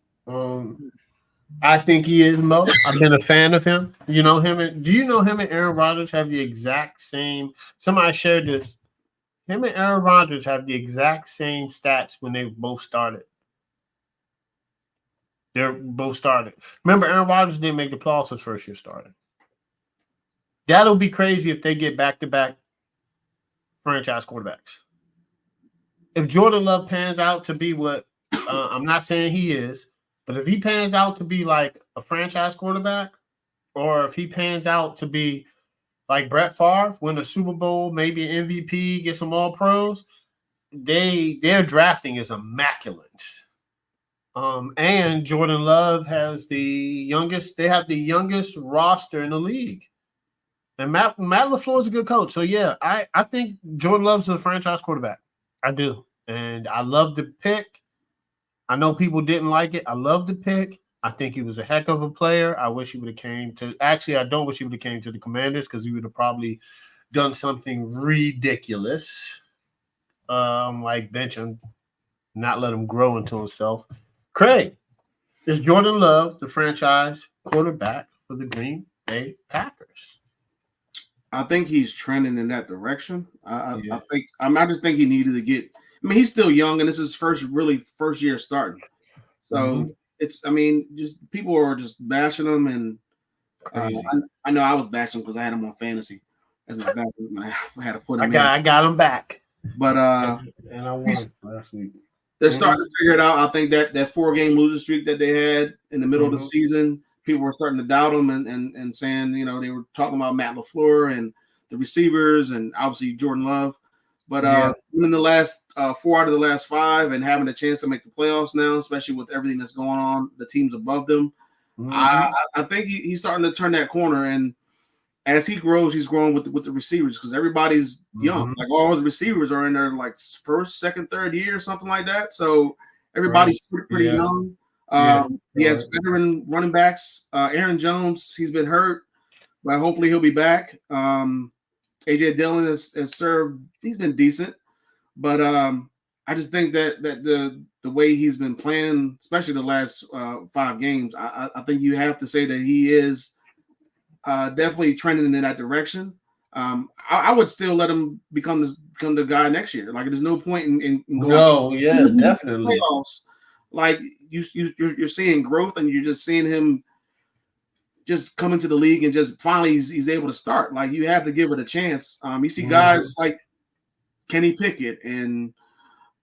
I think he is, Mo. I've been a fan of him. You know him. Do you know him and Aaron Rodgers have the exact same? Somebody shared this. Him and Aaron Rodgers have the exact same stats when they both started. They're both started. Remember, Aaron Rodgers didn't make the playoffs his first year starting. That'll be crazy if they get back-to-back franchise quarterbacks. If Jordan Love pans out to be what I'm not saying he is, but if he pans out to be like a franchise quarterback, or if he pans out to be like Brett Favre, win a Super Bowl, maybe an MVP, get some All-Pros, their drafting is immaculate. And Jordan Love has the youngest roster in the league. And Matt LaFleur is a good coach. So, yeah, I think Jordan Love's a franchise quarterback. I do. And I love the pick. I know people didn't like it. I love the pick. I think he was a heck of a player. I wish he would have came to – actually, I don't wish he would have came to the Commanders, because he would have probably done something ridiculous, like bench him, not let him grow into himself. Craig, Is Jordan Love the franchise quarterback for the Green Bay Packers? I think he's trending in that direction. I just think he needed to get. I mean, he's still young, and this is first year starting. So it's. I mean, just people are just bashing him, and I know I was bashing because I had him on fantasy. As my backup, I had to put him. I got him back, but and I won last week. They're starting to figure it out. I think that 4-game losing streak that they had in the middle of the season, people were starting to doubt them and saying, you know, they were talking about Matt LaFleur and the receivers and obviously Jordan Love. But in the last 4 out of the last 5 and having a chance to make the playoffs now, especially with everything that's going on, the teams above them, I think he's starting to turn that corner. And as he grows, he's growing with the receivers because everybody's young. Like all his receivers are in their like first, second, third year, something like that. So everybody's pretty young. He has veteran running backs. Aaron Jones, he's been hurt, but hopefully he'll be back. AJ Dillon has served. He's been decent, but I just think that the way he's been playing, especially the last 5 games, I think you have to say that he is definitely trending in that direction. I would still let him become the guy next year. Like there's no point in going. Definitely. Playoffs. Like you're seeing growth, and you're just seeing him just come into the league and just finally he's able to start. Like you have to give it a chance. You see guys like Kenny Pickett and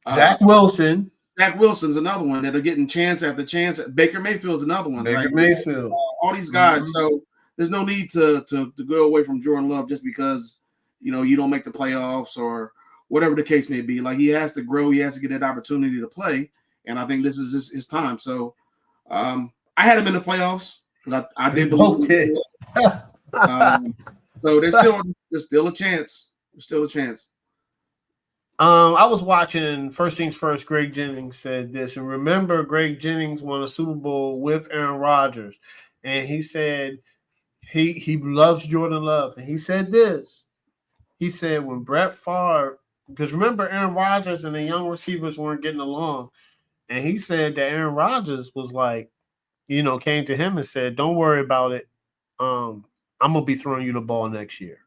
Zach Wilson. Zach Wilson's another one that are getting chance after chance. Baker Mayfield's another one. Mayfield. All these guys. So there's no need to go away from Jordan Love just because you don't make the playoffs or whatever the case may be. Like he has to grow, he has to get that opportunity to play, and I think this is his time. So I had him in the playoffs because I did both. So there's still a chance. There's still a chance. I was watching First Things First. Greg Jennings said this, and remember, Greg Jennings won a Super Bowl with Aaron Rodgers, and he said. He loves Jordan Love. And he said this. He said when Brett Favre, because remember Aaron Rodgers and the young receivers weren't getting along. And he said that Aaron Rodgers was like, came to him and said, don't worry about it. I'm going to be throwing you the ball next year.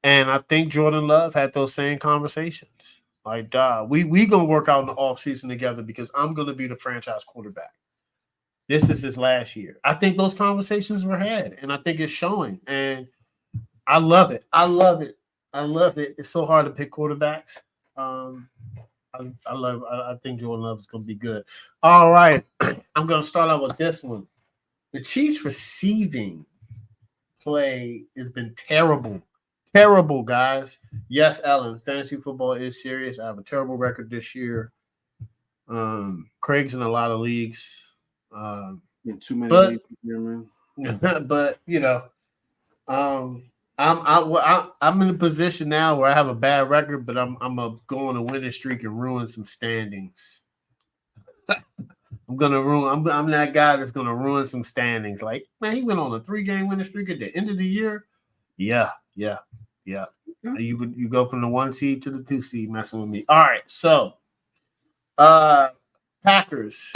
And I think Jordan Love had those same conversations. Like, we going to work out in the offseason together because I'm going to be the franchise quarterback. This is his last year. I think those conversations were had, and I think it's showing. And I love it. I love it. It's so hard to pick quarterbacks. I think Jordan Love is going to be good. All right. I'm going to start out with this one. The Chiefs receiving play has been terrible. Terrible, guys. Yes, Ellen, fantasy football is serious. I have a terrible record this year. Craig's in a lot of leagues. In too many leagues here, man. But I'm in a position now where I have a bad record, but I'm gonna go on a winning streak and ruin some standings. I'm that guy that's gonna ruin some standings. Like, man, he went on a 3-game winning streak at the end of the year. Yeah. You go from the 1 seed to the 2 seed messing with me. All right, so Packers.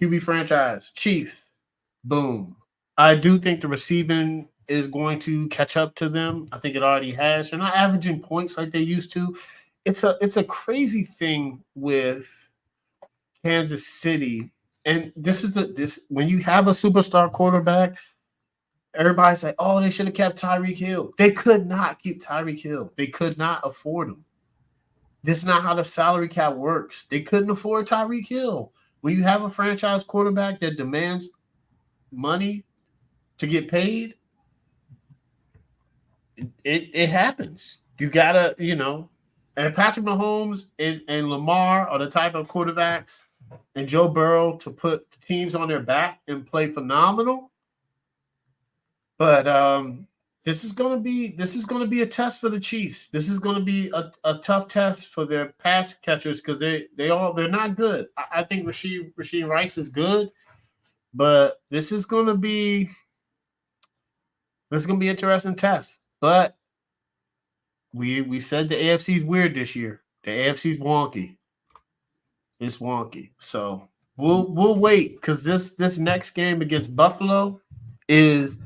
QB franchise, Chiefs, boom. I do think the receiving is going to catch up to them. I think it already has. They're not averaging points like they used to. It's a crazy thing with Kansas City. And this when you have a superstar quarterback, everybody's like, oh, they should have kept Tyreek Hill. They could not keep Tyreek Hill. They could not afford him. This is not how the salary cap works. They couldn't afford Tyreek Hill. When you have a franchise quarterback that demands money to get paid, it happens. You gotta, and Patrick Mahomes and Lamar are the type of quarterbacks, and Joe Burrow to put teams on their back and play phenomenal. But this is gonna be a test for the Chiefs. This is gonna be a tough test for their pass catchers because they're not good. I think Rasheed Rice is good, but this is gonna be an interesting test. But we said the AFC is weird this year. The AFC is wonky. It's wonky. So We'll wait because this next game against Buffalo is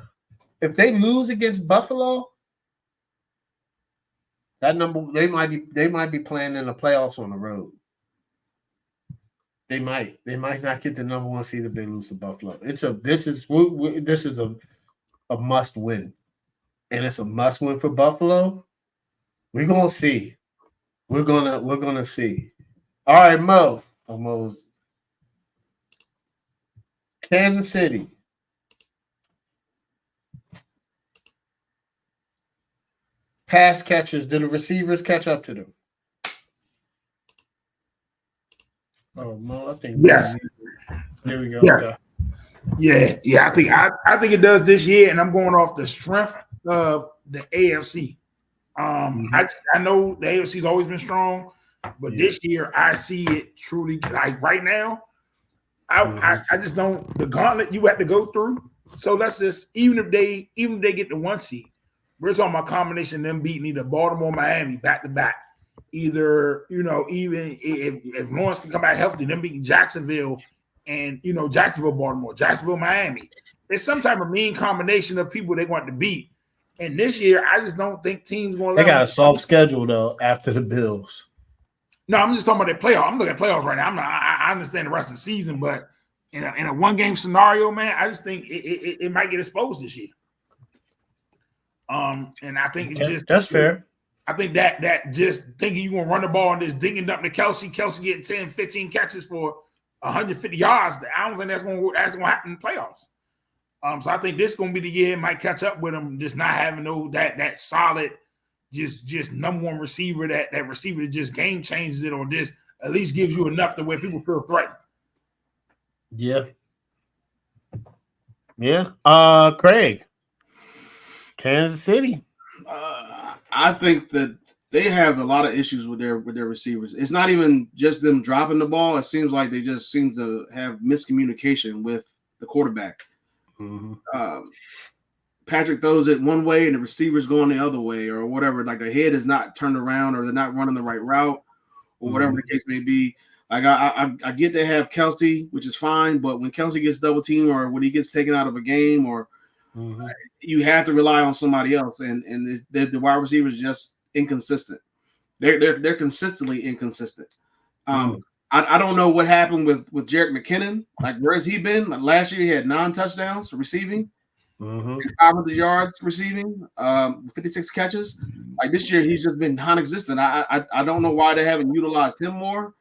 if they lose against Buffalo, that number they might be playing in the playoffs on the road. They might not get the number 1 seed if they lose to Buffalo. This is a must win, and it's a must win for Buffalo. We're gonna see. We're gonna see. All right, Mo's Kansas City. Pass catchers. Did the receivers catch up to them? Oh, Mo, I think yes. There we go. Yeah. Okay. Yeah. I think it does this year, and I'm going off the strength of the AFC. I know the AFC's always been strong, but this year I see it truly like right now. I just don't the gauntlet you have to go through. So let's just even if they get the 1 seed, we're talking about combination of them beating either Baltimore, Miami back to back. Either even if Lawrence can come back healthy, them beating Jacksonville and Jacksonville, Baltimore, Jacksonville, Miami. There's some type of mean combination of people they want to beat. And this year, I just don't think teams going to let They got a soft schedule though after the Bills. No, I'm just talking about the playoffs. I'm looking at playoffs right now. I understand the rest of the season, but in a 1-game scenario, man, I just think it might get exposed this year. And I think it's just that's fair. I think that just thinking you're gonna run the ball and just dinging up to Kelsey getting 10, 15 catches for 150 yards. I don't think that's gonna happen in the playoffs. So I think this is gonna be the year it might catch up with them, just not having that solid, just number 1 receiver, that receiver that just game changes it or just at least gives you enough to where people feel threatened. Yeah. Craig, Kansas City. I think that they have a lot of issues with their receivers. It's not even just them dropping the ball. It seems like they just seem to have miscommunication with the quarterback. Patrick throws it one way and the receiver's going the other way or whatever. Like their head is not turned around or they're not running the right route or whatever the case may be. Like I get to have Kelsey, which is fine, but when Kelsey gets double teamed or when he gets taken out of a game or you have to rely on somebody else, and the wide receiver is just inconsistent. They're consistently inconsistent. I don't know what happened with Jerick McKinnon. Like where's he been? Like last year he had 9 touchdowns receiving, 500 yards receiving, 56 catches. Like this year he's just been non-existent. I don't know why they haven't utilized him more.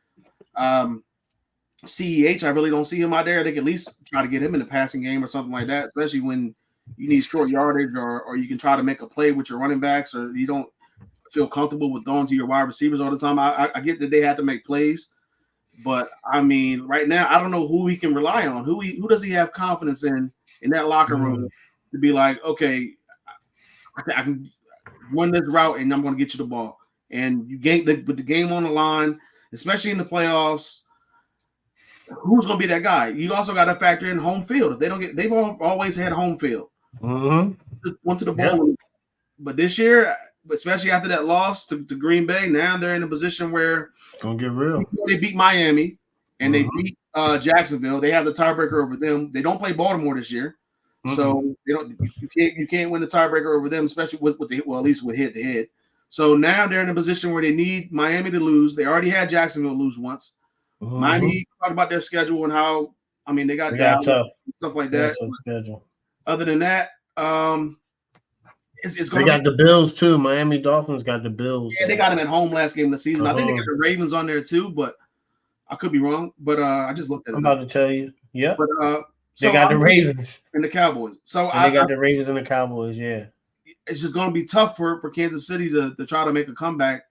CEH, I really don't see him out there. They can at least try to get him in the passing game or something like that, especially when you need short yardage or you can try to make a play with your running backs or you don't feel comfortable with throwing to your wide receivers all the time. I get that they have to make plays, but I mean, right now, I don't know who he can rely on. Who does he have confidence in that locker room to be like, okay, I can run this route and I'm going to get you the ball. And you with the game on the line, especially in the playoffs. Who's going to be that guy? You also got to factor in home field. If they don't get, they've always had home field. Just went to the bowl, but this year, especially after that loss to Green Bay, now they're in a position where it's gonna get real. They beat Miami and they beat Jacksonville. They have the tiebreaker over them. They don't play Baltimore this year, so they don't. You can't win the tiebreaker over them, especially with at least with head to head. So now they're in a position where they need Miami to lose. They already had Jacksonville lose once. Miami talk about their schedule and how they got tough stuff like that. Schedule. Other than that, it's they got the Bills too. Miami Dolphins got the Bills. Yeah, they got them at home last game of the season. I think they got the Ravens on there too, but I could be wrong. But I just looked at it. I'm about to tell you. Yeah. But they got the Ravens and the Cowboys. So they got the Ravens and the Cowboys. Yeah. It's just going to be tough for Kansas City to try to make a comeback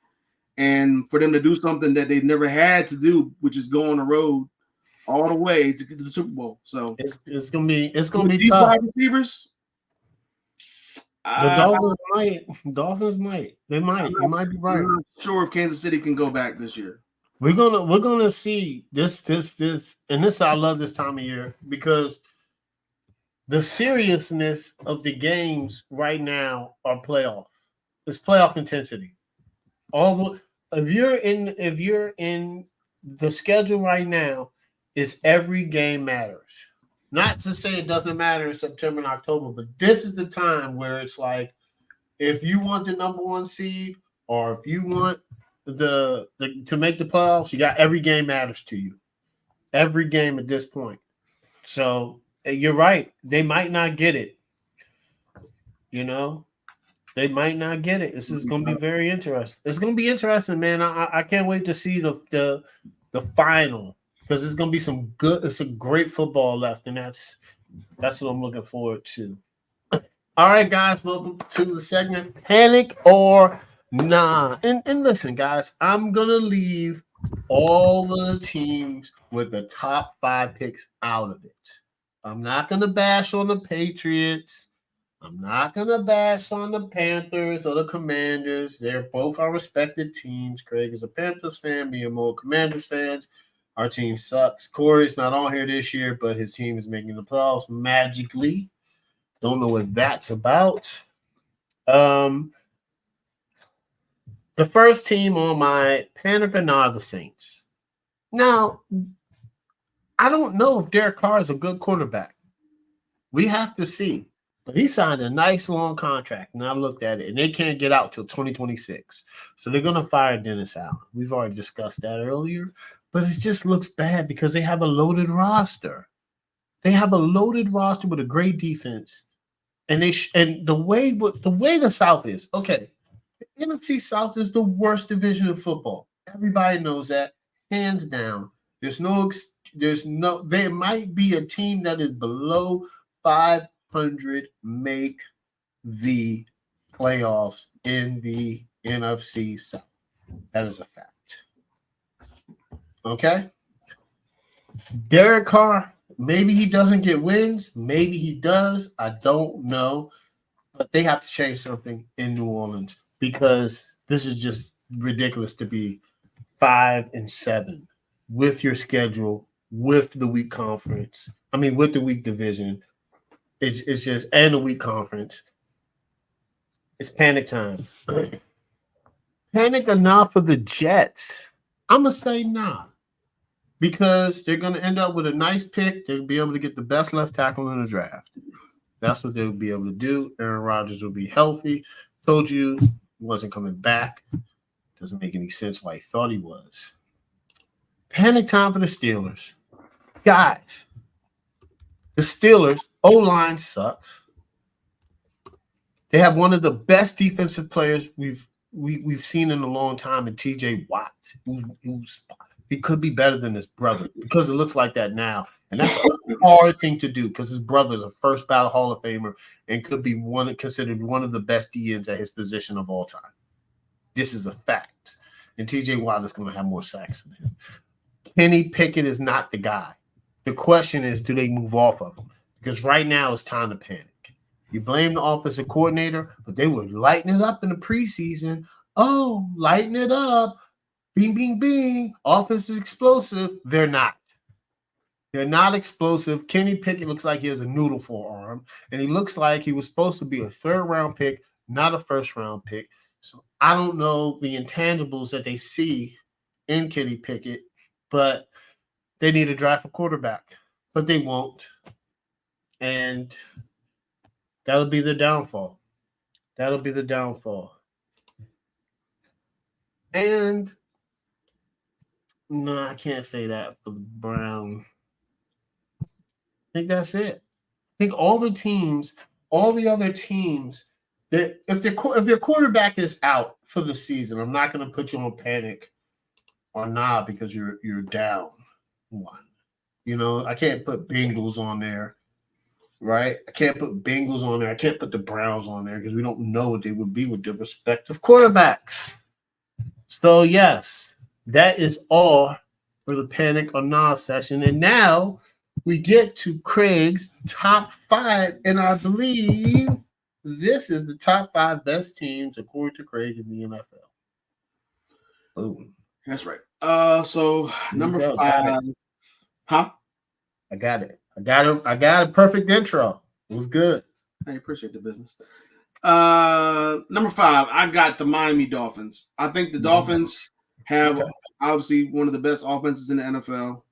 and for them to do something that they've never had to do, which is go on the road all the way to get to the Super Bowl. So it's gonna be tough. Wide receivers. The Dolphins might. They might. You might be right. I'm not sure if Kansas City can go back this year. We're gonna see this, and this I love this time of year because the seriousness of the games right now are playoff. It's playoff intensity. If you're in the schedule right now, is every game matters. Not to say it doesn't matter in September and October, but this is the time where it's like, if you want the number 1 seed or if you want the to make the playoffs, you got every game matters to you. Every game at this point. So you're right. They might not get it. You know, they might not get it. This is going to be very interesting. It's going to be interesting, man. I can't wait to see the final, because it's going to be some good. It's a great football left, and that's what I'm looking forward to. All right, guys, welcome to the segment Panic or Nah. And listen, guys, I'm gonna leave all the teams with the top 5 picks out of it. I'm not gonna bash on the Patriots. I'm not gonna bash on the Panthers or the Commanders. They're both our respected teams. Craig is a Panthers fan, me and Mo Commanders fans. Our team sucks. Corey's not on here this year, but his team is making the playoffs magically. Don't know what that's about. The first team on my Panic or Nah, the Saints. Now, I don't know if Derek Carr is a good quarterback. We have to see. But he signed a nice long contract, and I looked at it, and they can't get out till 2026. So they're going to fire Dennis Allen. We've already discussed that earlier. But it just looks bad because they have a loaded roster. They have a loaded roster with a great defense. And the way the South is, okay, the NFC South is the worst division of football. Everybody knows that, hands down. There might be a team that is below 500 make the playoffs in the NFC South. That is a fact. Okay? Derek Carr, maybe he doesn't get wins. Maybe he does. I don't know. But they have to change something in New Orleans, because this is just ridiculous to be 5-7 with your schedule, with the weak conference. I mean, with the weak division. It's just, and the weak conference. It's panic time. Panic or not for the Jets? I'm going to say nah. Because they're going to end up with a nice pick. They'll be able to get the best left tackle in the draft. That's what they'll be able to do. Aaron Rodgers will be healthy. Told you he wasn't coming back. Doesn't make any sense why he thought he was. Panic time for the Steelers. Guys, the Steelers, O-line sucks. They have one of the best defensive players we've seen in a long time in TJ Watt. He could be better than his brother, because it looks like that now. And that's a hard thing to do, because his brother's a first ballot Hall of Famer and could be considered one of the best DNs at his position of all time. This is a fact. And TJ Watt is going to have more sacks than him. Kenny Pickett is not the guy. The question is, do they move off of him? Because right now it's time to panic. You blame the offensive coordinator, but they were lighting it up in the preseason. Oh, lighten it up. Bing, bing, bing. Offense is explosive. They're not. They're not explosive. Kenny Pickett looks like he has a noodle forearm, and he looks like he was supposed to be a 3rd-round pick, not a 1st-round pick. So I don't know the intangibles that they see in Kenny Pickett, but they need to draft a quarterback. But they won't. And that'll be the downfall. That'll be the downfall. And no, I can't say that for the Browns. I think that's it. I think all the other teams, that if your quarterback is out for the season, I'm not going to put you on panic or not, because you're down one. You know, I can't put Bengals on there, right? I can't put Bengals on there. I can't put the Browns on there, because we don't know what they would be with their respective quarterbacks. So yes, that is all for the Panic or Nah session. And now we get to Craig's top 5. And I believe this is the top 5 best teams according to Craig in the NFL. Boom. That's right. So number 5. Huh? I got it. I got a perfect intro. It was good. I appreciate the business. Number 5, I got the Miami Dolphins. I think the Dolphins have obviously one of the best offenses in the NFL.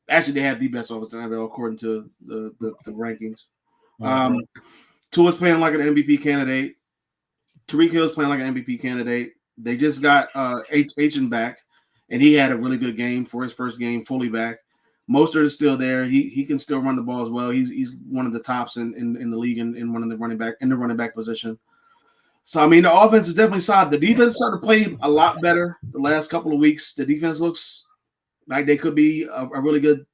Actually, they have the best offense in the NFL according to the rankings. Mm-hmm. Tua's playing like an MVP candidate. Tyreek Hill's playing like an MVP candidate. They just got H back, and he had a really good game for his first game, fully back. Mostert is still there. He can still run the ball as well. He's one of the tops in the league in one of the running back position. So I mean, the offense is definitely solid. The defense started to play a lot better the last couple of weeks. The defense looks like they could be a really good,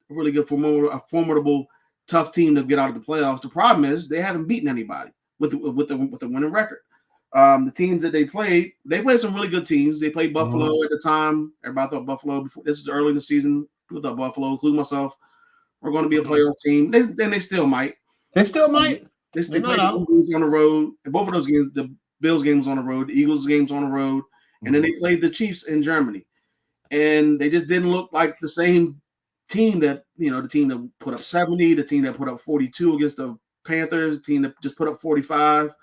formidable, tough team to get out of the playoffs. The problem is they haven't beaten anybody with the winning record. The teams that they played some really good teams. They played Buffalo at the time. Everybody thought Buffalo before this is early in the season. People thought Buffalo, including myself, were going to be a playoff team. They still might. They still might. They still played the Eagles on the road. And both of those games, the Bills game was on the road, the Eagles games on the road, and then they played the Chiefs in Germany. And they just didn't look like the same team that, the team that put up 70, the team that put up 42 against the Panthers, the team that just put up 45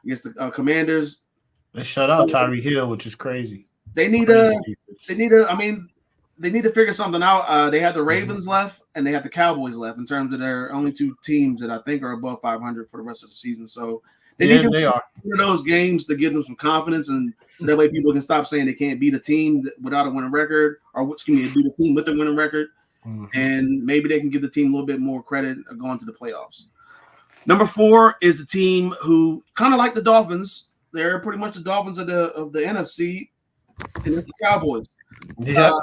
against the Commanders. They shut out Tyreek Hill, which is crazy. They need to figure something out. They have the Ravens left and they have the Cowboys left in terms of their only two teams that I think are above 500 for the rest of the season. So they need to win one of those games to give them some confidence, and so that way people can stop saying they can't beat a team without a winning record, or beat a team with a winning record, and maybe they can give the team a little bit more credit going to the playoffs. Number 4 is a team who kind of like the Dolphins. They're pretty much the Dolphins of the NFC, and it's the Cowboys. Yeah,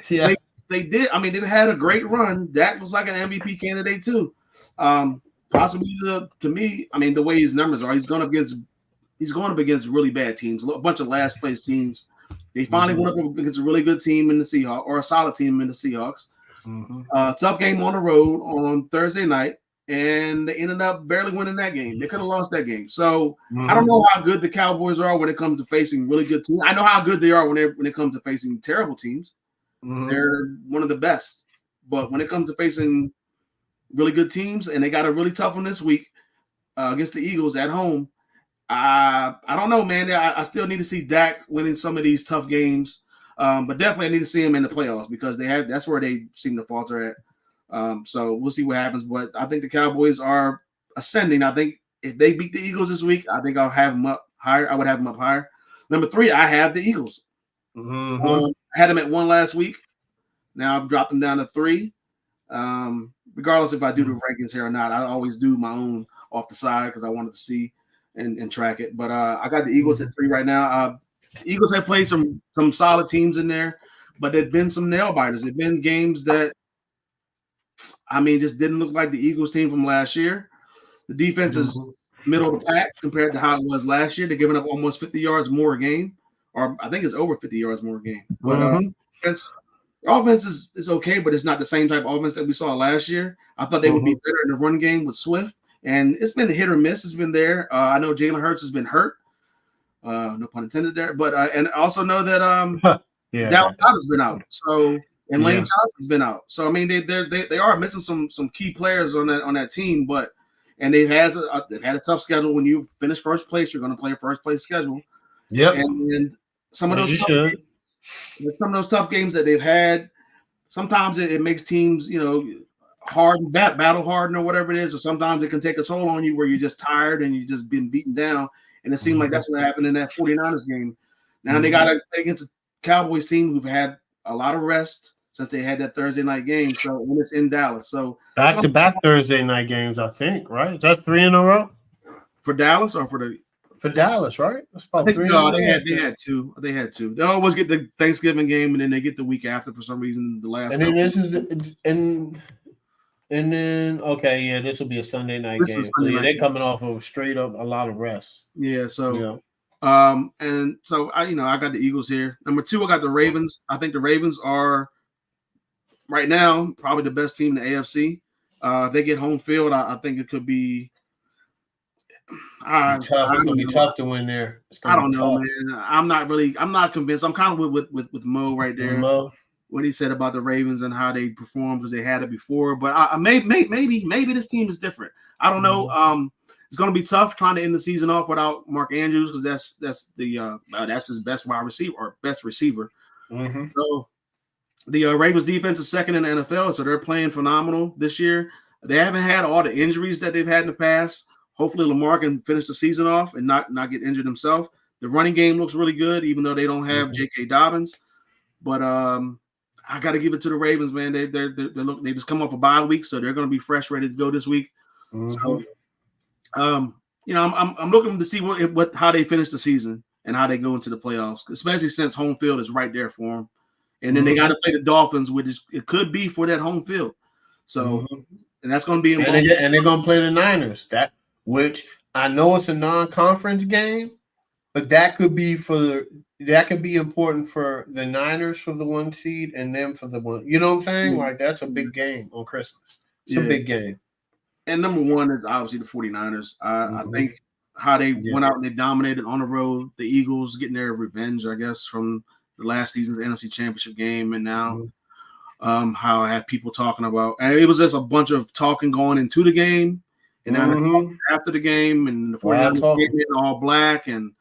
yeah. They did. I mean, they've had a great run. Dak was like an MVP candidate too. Possibly to me, I mean, the way his numbers are, he's going up against really bad teams, a bunch of last place teams. They finally went up against a really good team in the Seahawks, or a solid team in the Seahawks. Tough game on the road on Thursday night, and they ended up barely winning that game. They could have lost that game. So I don't know how good the Cowboys are when it comes to facing really good teams. I know how good they are when it comes to facing terrible teams. They're one of the best. But when it comes to facing really good teams, and they got a really tough one this week against the Eagles at home, I don't know, man. I still need to see Dak winning some of these tough games, but definitely I need to see him in the playoffs because that's where they seem to falter at. So we'll see what happens. But I think the Cowboys are ascending. I think if they beat the Eagles this week, I think I'll have them up higher. I would have them up higher. Number 3, I have the Eagles. I had them at 1 last week. Now I've dropped them down to 3. Regardless if I do the rankings here or not, I always do my own off the side because I wanted to see and track it. But I got the Eagles at 3 right now. The Eagles have played some solid teams in there, but there've been some nail biters. There've been games that, I mean, just didn't look like the Eagles team from last year. The defense is middle of the pack compared to how it was last year. They're giving up almost 50 yards more a game, or I think it's over 50 yards more a game. But offense is okay, but it's not the same type of offense that we saw last year. I thought they would be better in the run game with Swift, and it's been a hit or miss. It's been there. I know Jalen Hurts has been hurt. No pun intended there. But and I also know that Dallas Goedert's been out. So and Lane Johnson's been out. So I mean they are missing some key players on that team, but they've had a tough schedule. When you finish first place, you're going to play a first place schedule. Yep. And some of those tough games that they've had, sometimes it makes teams, hardened, battle hardened or whatever it is, or sometimes it can take a toll on you where you're just tired and you've just been beaten down. And it seemed like that's what happened in that 49ers game. Now they got to play against a Cowboys team who've had a lot of rest since they had that Thursday night game. So when it's in Dallas. So back-to-back Thursday night games, I think, right? Is that 3 in a row? For Dallas or for Dallas, right? I think they had 2. They had 2. They always get the Thanksgiving game and then they get the week after for some reason. The last and then okay, yeah, this will be a Sunday night game. So they're coming off of straight up a lot of rest. Yeah, so and so I got the Eagles here. Number 2, I got the Ravens. I think the Ravens are right now probably the best team in the AFC. If they get home field, I think it could be tough. It's gonna be tough to win there. I don't know, man. I'm not convinced. I'm kind of with Mo right there. What he said about the Ravens and how they performed because they had it before, but maybe this team is different. I don't know. It's going to be tough trying to end the season off without Mark Andrews because that's his best wide receiver or best receiver. So The Ravens defense is second in the NFL, so they're playing phenomenal this year. They haven't had all the injuries that they've had in the past. Hopefully, Lamar can finish the season off and not get injured himself. The running game looks really good, even though they don't have J.K. Dobbins. But I got to give it to the Ravens, man. They just come off a bye week, so they're going to be fresh, ready to go this week. So, I'm looking to see how they finish the season and how they go into the playoffs, especially since home field is right there for them. And then they got to play the Dolphins, which it could be for that home field. So, and that's going to be important. And they're going to play the Niners, which I know it's a non-conference game, but that could be important for the Niners for the 1 seed and them for the 1. You know what I'm saying? Like, that's a big game on Christmas. It's a big game. And number one is obviously the 49ers. I think how they went out and they dominated on the road. The Eagles getting their revenge, I guess, from the last season's NFC Championship game, and now how I had people talking about, and it was just a bunch of talking going into the game, and now after the game, and the 49ers getting it all black, and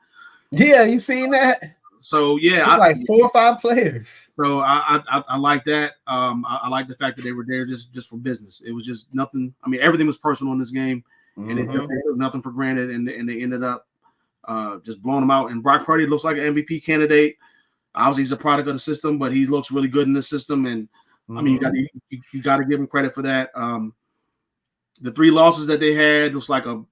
you seen that? So it's like 4 or 5 players. So I like that. I like the fact that they were there just for business. It was just nothing. I mean, everything was personal in this game, and they took nothing for granted, and they ended up just blowing them out. And Brock Purdy looks like an MVP candidate. Obviously, he's a product of the system, but he looks really good in the system. And I mean, you got to give him credit for that. The 3 losses that they had looks like a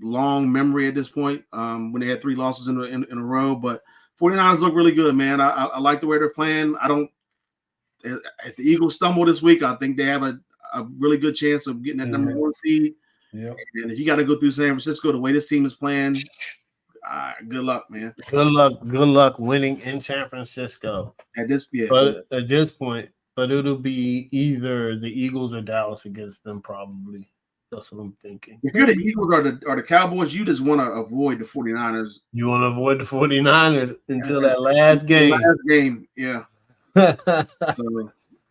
long memory at this point. When they had 3 losses in a row, but 49ers look really good, man. I like the way they're playing. If the Eagles stumble this week, I think they have a really good chance of getting that number 1 seed. Yep. And if you got to go through San Francisco, the way this team is playing, good luck, man. Good luck winning in San Francisco. At this point, but it'll be either the Eagles or Dallas against them, probably. That's what I'm thinking. If you're the Eagles or the Cowboys, you just want to avoid the 49ers. You want to avoid the 49ers until that last game. Yeah. So,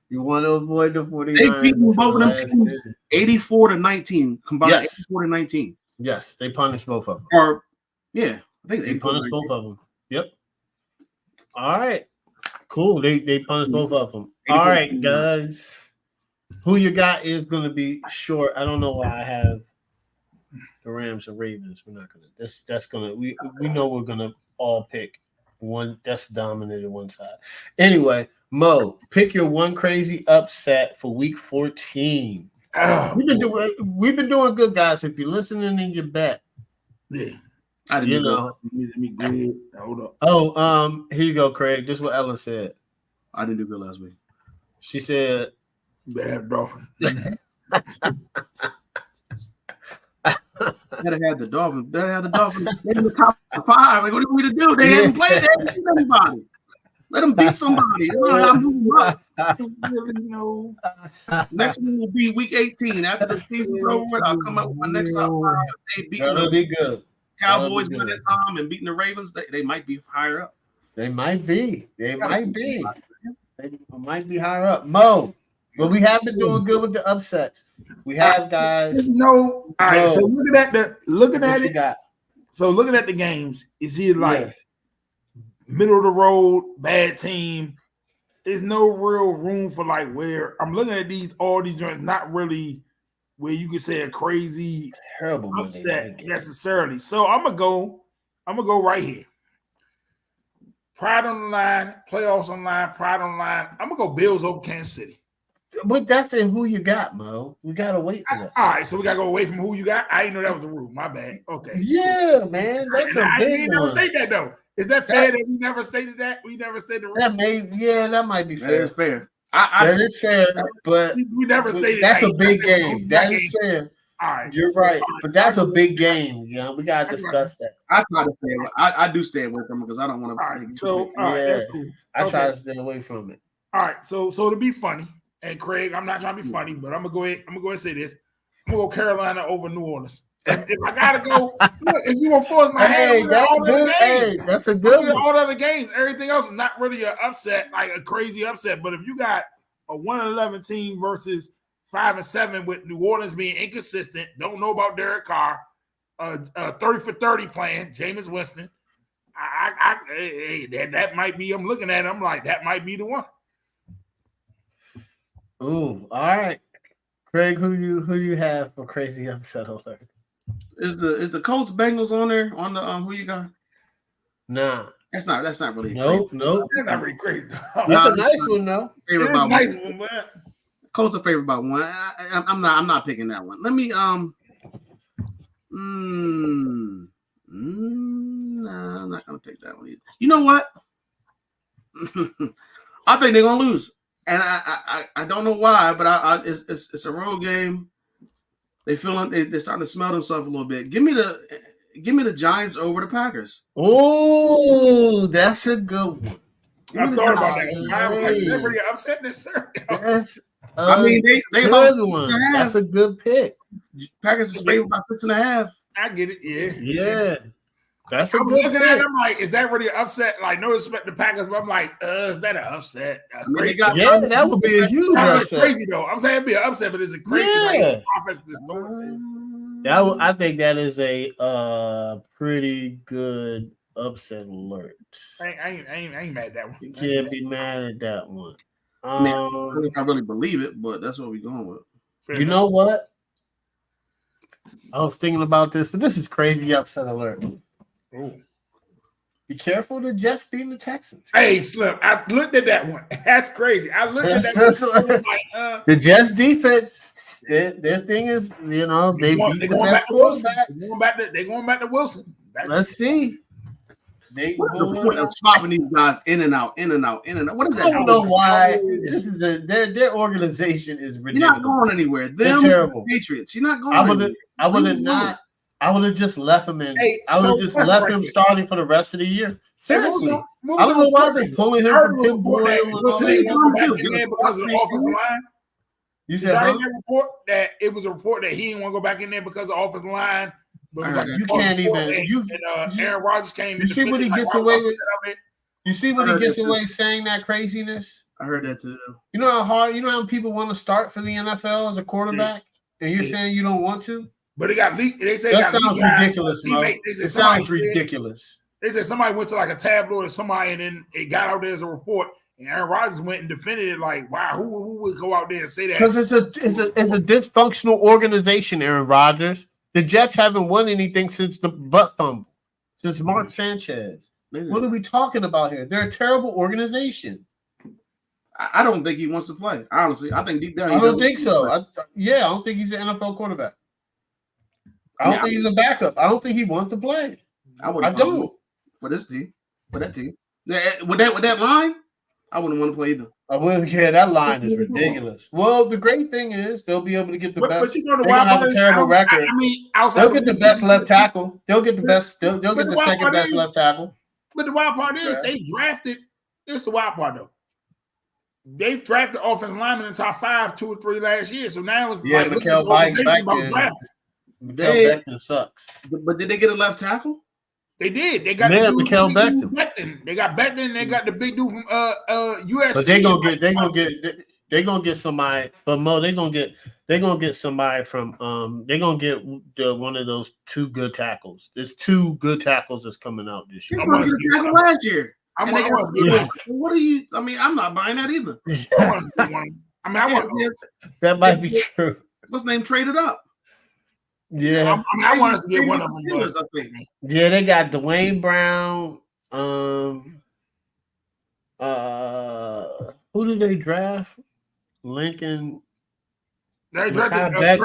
you want to avoid the 49ers. They beat both of them teams 84-19, combined 84-19. Yes, they punished both of them. I think they punished both of them. Yep. All right. Cool. They punished both of them. All right, guys. Who you got is going to be short. I don't know why I have the Rams and Ravens. We're not going to. That's going to. We know we're going to all pick one. That's dominated one side. Anyway, Mo, pick your one crazy upset for Week 14. We've been doing good, guys. If you're listening in your bet, I didn't know. Let me go ahead. Hold up. Oh, here you go, Craig. This is what Ella said. I didn't do good last week. She said. Bad Dolphins. Better have the Dolphins. In the top 5. Like, what are we to do? They haven't played. They haven't beat anybody. Let them beat somebody. Next one will be Week 18. After the season's over, I'll come up with my next top 5. They beat That'll be good. Cowboys by that time and beating the Ravens. They might be higher up. They might be higher up. Mo. But we have been doing good with the upsets. We have, guys. All right. So looking at it. So looking at the games, is he like middle of the road, bad team? There's no real room for like where I'm looking at all these joints, not really where you could say a crazy terrible upset necessarily. So I'm gonna go right here. Pride on the line, playoffs on the line, pride on the line. I'm gonna go Bills over Kansas City. But that's in who you got, Mo. We gotta wait for that. All right, so we gotta go away from who you got. I didn't know that was the rule. My bad. Okay. Yeah, man, that's a big one. Never state that though. Is that fair that we never stated that? We never said the rule. That might be fair. That is fair. That is fair, but we never stated that's a big game. That is fair. All right, you're right, but that's a big game. Yeah, we gotta discuss that. I try to stay away. I do stay away from it because I don't want to. All right, so that's cool. I try to stay away from it. All right, so to be funny. And Craig, I'm not trying to be funny, but I'm gonna go ahead and say this. I'm gonna go Carolina over New Orleans. If I gotta go, if you gonna force my hand, that's good. Hey, that's a good one. All other games, everything else is not really an upset, like a crazy upset. But if you got a 1-11 team versus 5-7 with New Orleans being inconsistent, don't know about Derek Carr, 30 for 30 playing, Jameis Winston, that might be. I'm looking at it, I'm like, that might be the one. Ooh, all right. Craig, who you have for crazy upset alert? Is the Colts Bengals on there on the who you got? Nah. That's not really nope. crazy. Nope. That's not really crazy. That's a nice one though. It is nice one, but Colts are favored by one. I'm not picking that one. Let me nah, I'm not gonna pick that one either. You know what? I think they're gonna lose, and I don't know why, but it's a road game. They feeling they're starting to smell themselves a little bit. Give me the Giants over the Packers. Oh, that's a good one. I thought about that. I'm really upset this sir. I mean, they good about one. That's a good pick. Packers is favored by 6.5. I get it. Yeah. Yeah. That's a good pick. I'm like, is that really an upset? Like, no respect to Packers, but I'm like, is that an upset? That would be a huge upset. Crazy though. I'm saying it'd be an upset, but it's a crazy offense. I think that is a pretty good upset alert. I ain't mad at that one. You can't be mad at that one. I really believe it, but that's what we're going with. You know what? I was thinking about this, but this is crazy upset alert. Ooh. Be careful the Jets beating the Texans. Hey, Slim, I looked at that one. That's crazy. I looked at that one. The Jets defense, their thing is, they beat the best quarterback. They're going back to Wilson. Let's see. What's the point of swapping these guys in and out? What is that? I don't know why. This is their organization is ridiculous. You're not going anywhere. They're terrible. Patriots. You're not going. I would have just left him in. I would have just left him starting for the rest of the year. Seriously, I don't know why they're pulling him from Tim Boyle. Because of the offensive line. You said it was a report that he didn't want to go back in there because of the offensive line. But like, you can't even. Aaron Rodgers came. You see what he gets away with. You see what he gets away saying that craziness. I heard that too. You know how hard. You know how people want to start for the NFL as a quarterback, and you're saying you don't want to. But it got leaked. They say that sounds ridiculous, Mo. It sounds ridiculous. They said somebody went to like a tabloid or somebody, and then it got out there as a report. And Aaron Rodgers went and defended it. Like, wow, who would go out there and say that? Because it's a dysfunctional organization, Aaron Rodgers. The Jets haven't won anything since the butt fumble, since Mark Sanchez. What are we talking about here? They're a terrible organization. I don't think he wants to play. Honestly, I think deep down. I don't think so. I don't think he's an NFL quarterback. I don't think he's a backup. I don't think he wants to play. I don't. For this team, for that team. With that line, I wouldn't want to play either. I wouldn't care. That line is ridiculous. Well, the great thing is they'll be able to get the best. They're gonna have a terrible record. They'll get the best left tackle. They'll get the best. They'll get the second best left tackle. But the wild part is they drafted. This is the wild part though. They've drafted offensive linemen in the top 5, 2 or 3 last year. So now it's Mikael Becton sucks. But did they get a left tackle? They did. They got Mikael Becton. They got Becton. They got the big dude from USC. But they're gonna get somebody. But Mo, they're gonna get somebody from they're gonna get one of those 2 good tackles. There's 2 good tackles that's coming out this year. They got a tackle last year. What are you? I mean, I'm not buying that either. That might be true. What's the name? Traded up. Yeah, I want us to get one of them. Yeah, they got Dwayne Brown. Who did they draft? Lincoln. They drafted. I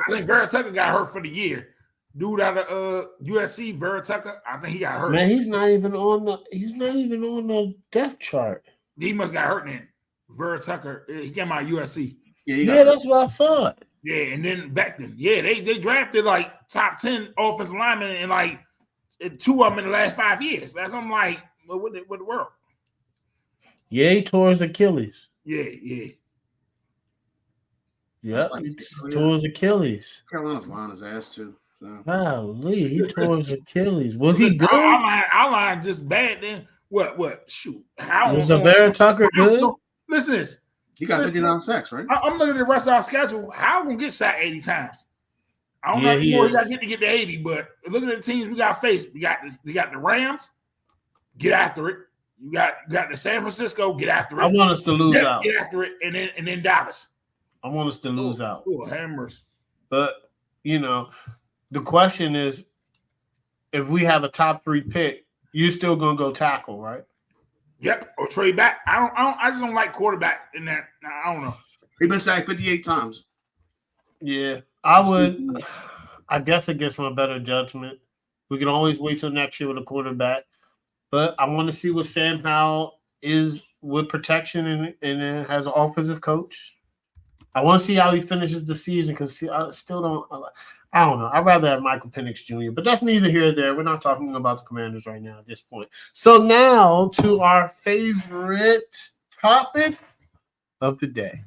think Vera Tucker got hurt for the year. Dude out of USC, Vera Tucker. I think he got hurt. Man, he's not even on the depth chart. He must got hurt then. Vera Tucker. He came out of USC. Yeah, that's what I thought. Yeah, and then Becton. Yeah, they drafted like top 10 offensive linemen and like 2 of them in the last 5 years. That's I'm like, what the world? Yeah, he tore his Achilles. Yeah. Yep, he tore his Achilles. Carolina's line his ass too. So. Golly, he tore his Achilles. Was he good? Our line just bad then. What? Shoot. Was Vera Tucker good? Listen to this. You got 59 sacks, right? I'm looking at the rest of our schedule. How we gonna get sacked 80 times? I don't know more you got to get to 80, but looking at the teams we got faced, we got the Rams, get after it. You got the San Francisco, get after it. I want us to lose out. Get after it, and then Dallas. I want us to lose out. Hammers. But, the question is, if we have a top 3 pick, you're still going to go tackle, right? Yep, or trade back. I just don't like quarterback in that. I don't know. He's been sacked 58 times. Yeah, I would. I guess against my better judgment, we can always wait till next year with a quarterback. But I want to see what Sam Howell is with protection and has an offensive coach. I want to see how he finishes the season because I still don't. I don't know. I'd rather have Michael Penix Jr., but that's neither here nor there. We're not talking about the Commanders right now at this point. So now to our favorite topic of the day.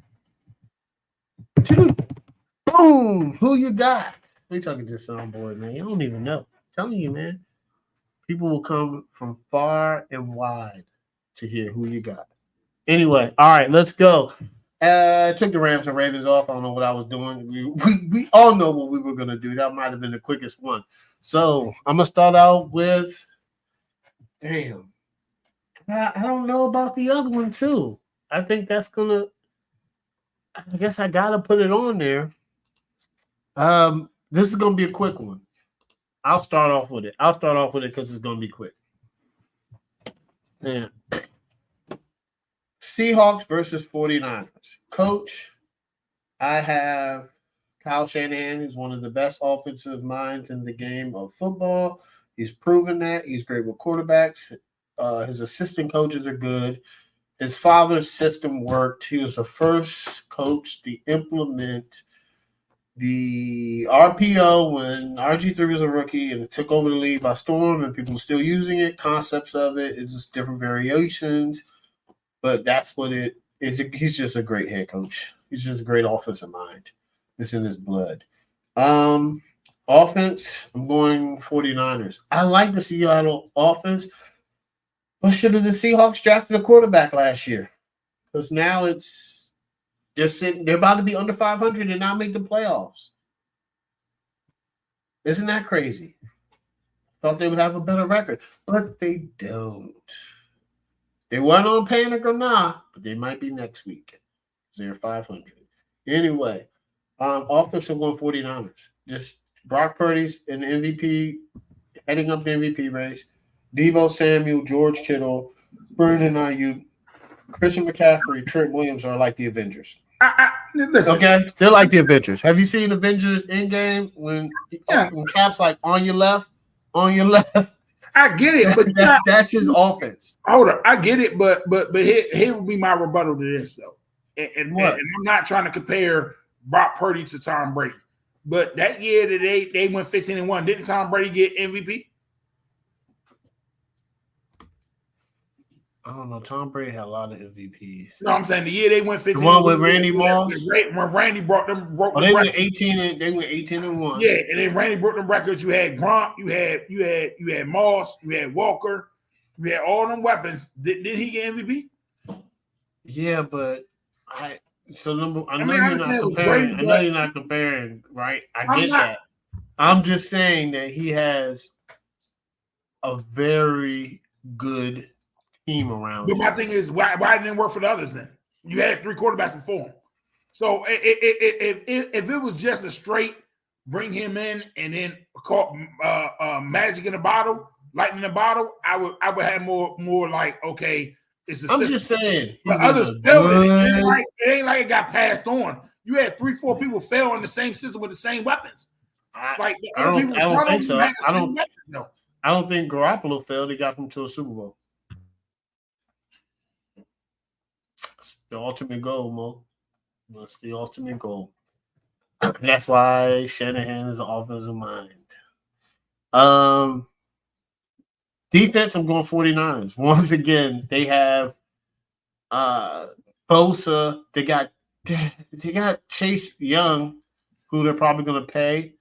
Boom! Who you got? We talking to soundboard, man. You don't even know. I'm telling you, man. People will come from far and wide to hear who you got. Anyway, all right, let's go. I took the Rams and Ravens off. I don't know what I was doing. We all know what we were going to do. That might have been the quickest one. So I'm going to start out with, I don't know about the other one, too. I think that's going to, I guess I got to put it on there. This is going to be a quick one. I'll start off with it because it's going to be quick. Yeah. Seahawks versus 49ers. Coach, I have Kyle Shanahan, who's one of the best offensive minds in the game of football. He's proven that. He's great with quarterbacks. His assistant coaches are good. His father's system worked. He was the first coach to implement the RPO when RG3 was a rookie and it took over the league by storm and people were still using it. Concepts of it, it's just different variations. But that's what it is. He's just a great head coach. He's just a great offensive mind. It's in his blood. Offense, I'm going 49ers. I like the Seattle offense. But should have the Seahawks drafted a quarterback last year? Because now they're about to be under 500 and now make the playoffs. Isn't that crazy? Thought they would have a better record, but they don't. They weren't on panic or not, but they might be next week. They're 500. Anyway, offensive going 49ers. Just Brock Purdy's an MVP, heading up the MVP race. Deebo Samuel, George Kittle, Brandon Ayuk, Christian McCaffrey, Trent Williams are like the Avengers. Listen. Okay? They're like the Avengers. Have you seen Avengers Endgame when Cap's like on your left? I get it, but that's his offense. Hold on, I get it, but here would be my rebuttal to this though. And I'm not trying to compare Brock Purdy to Tom Brady, but that year that they went 15-1, didn't Tom Brady get MVP? I don't know. Tom Brady had a lot of MVPs. No, I'm saying the year they went 15. The one with Randy Moss. When Randy broke them they went 18-1. Yeah, and then Randy broke them records. You had Gronk, you had Moss, you had Walker, you had all them weapons. Did he get MVP? Yeah, but I know you're not comparing, right? I get that. I'm just saying that he has a very good team around. But my thing is, why didn't it work for the others then? You had 3 quarterbacks before him. So if it was just a straight bring him in and then call magic in a bottle, lightning in a bottle, I would have more like, okay, it's a system. I'm just saying. But others failed it. It ain't like it got passed on. You had 3-4 people fail in the same system with the same weapons. I don't think so. I don't think Garoppolo failed. He got them to a Super Bowl. The ultimate goal, Mo. That's the ultimate goal. That's why Shanahan is an offensive mind. Defense, I'm going 49ers. Once again, they have Bosa. They got Chase Young, who they're probably going to pay.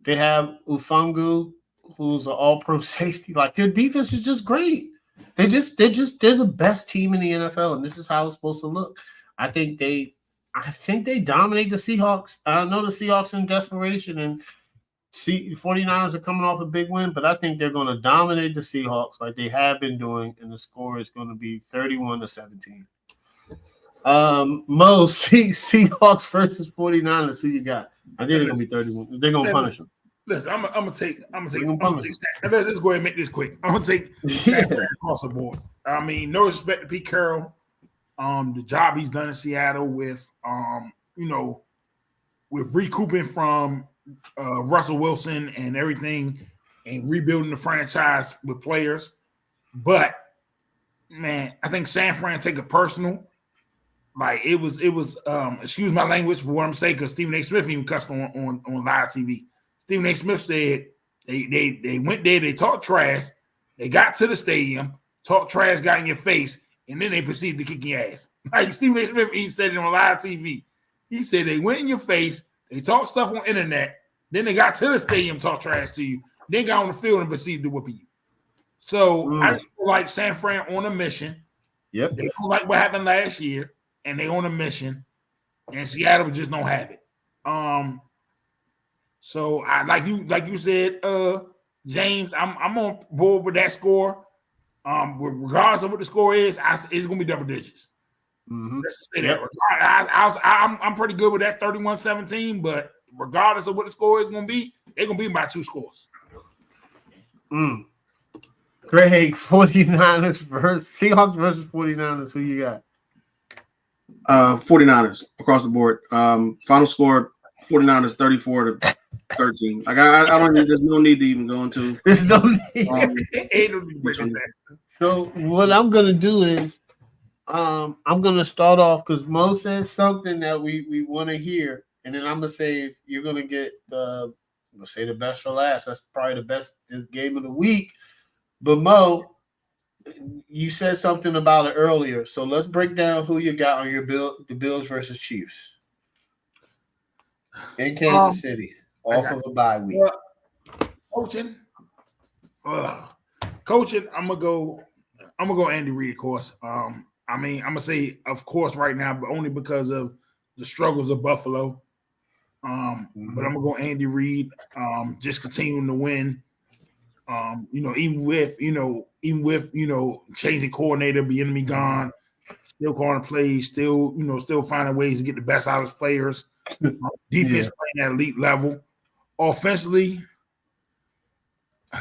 They have Ufungu, who's an all-pro safety. Like, their defense is just great. They're the best team in the NFL, and this is how it's supposed to look. I think they dominate the Seahawks. I know the Seahawks are in desperation, and 49ers are coming off a big win, but I think they're going to dominate the Seahawks like they have been doing, and the score is going to be 31-17. Mo, Seahawks versus 49ers. Who you got? I think it's gonna be 31. They're gonna punish them. Listen, I'm gonna take. Let's go ahead and make this quick. I'm gonna take across the board. I mean, no respect to Pete Carroll. The job he's done in Seattle with, with recouping from Russell Wilson and everything, and rebuilding the franchise with players. But man, I think San Fran take it personal. Like it was. Excuse my language for what I'm saying, because Stephen A. Smith even cussed on live TV. Stephen A. Smith said they went there, they talked trash, they got to the stadium, talked trash, got in your face, and then they proceeded to kick your ass. Like Stephen A. Smith, he said it on live TV. He said they went in your face, they talked stuff on internet, then they got to the stadium, talked trash to you, then got on the field and proceeded to whooping you. So I just feel like San Fran on a mission. Yep. They don't like what happened last year, and they on a mission, and Seattle just don't have it. So I like you said, James, I'm on board with that score. Regardless of what the score is, it's gonna be double digits. Mm-hmm. Let's just say that. I'm pretty good with that 31-17, but regardless of what the score is gonna be, they're gonna be by 2 scores. Greg, 49ers versus Seahawks versus 49ers. Who you got? 49ers across the board. Final score 49ers 34-13. Like I don't need. There's no need to even go into. There's no need. So what I'm gonna do is, I'm gonna start off because Mo says something that we want to hear, and then I'm gonna say if you're gonna get the best for last. That's probably the best game of the week. But Mo, you said something about it earlier, so let's break down who you got on your the Bills versus Chiefs in Kansas City off of a bye week. Coaching, I'm gonna go Andy Reid, of course. I mean, I'm gonna say of course right now, but only because of the struggles of Buffalo. But I'm gonna go Andy Reid. Just continuing to win. Even with changing coordinator, Bieniemy gone, still calling plays, still finding ways to get the best out of his players. Defense playing at elite level. Offensively, all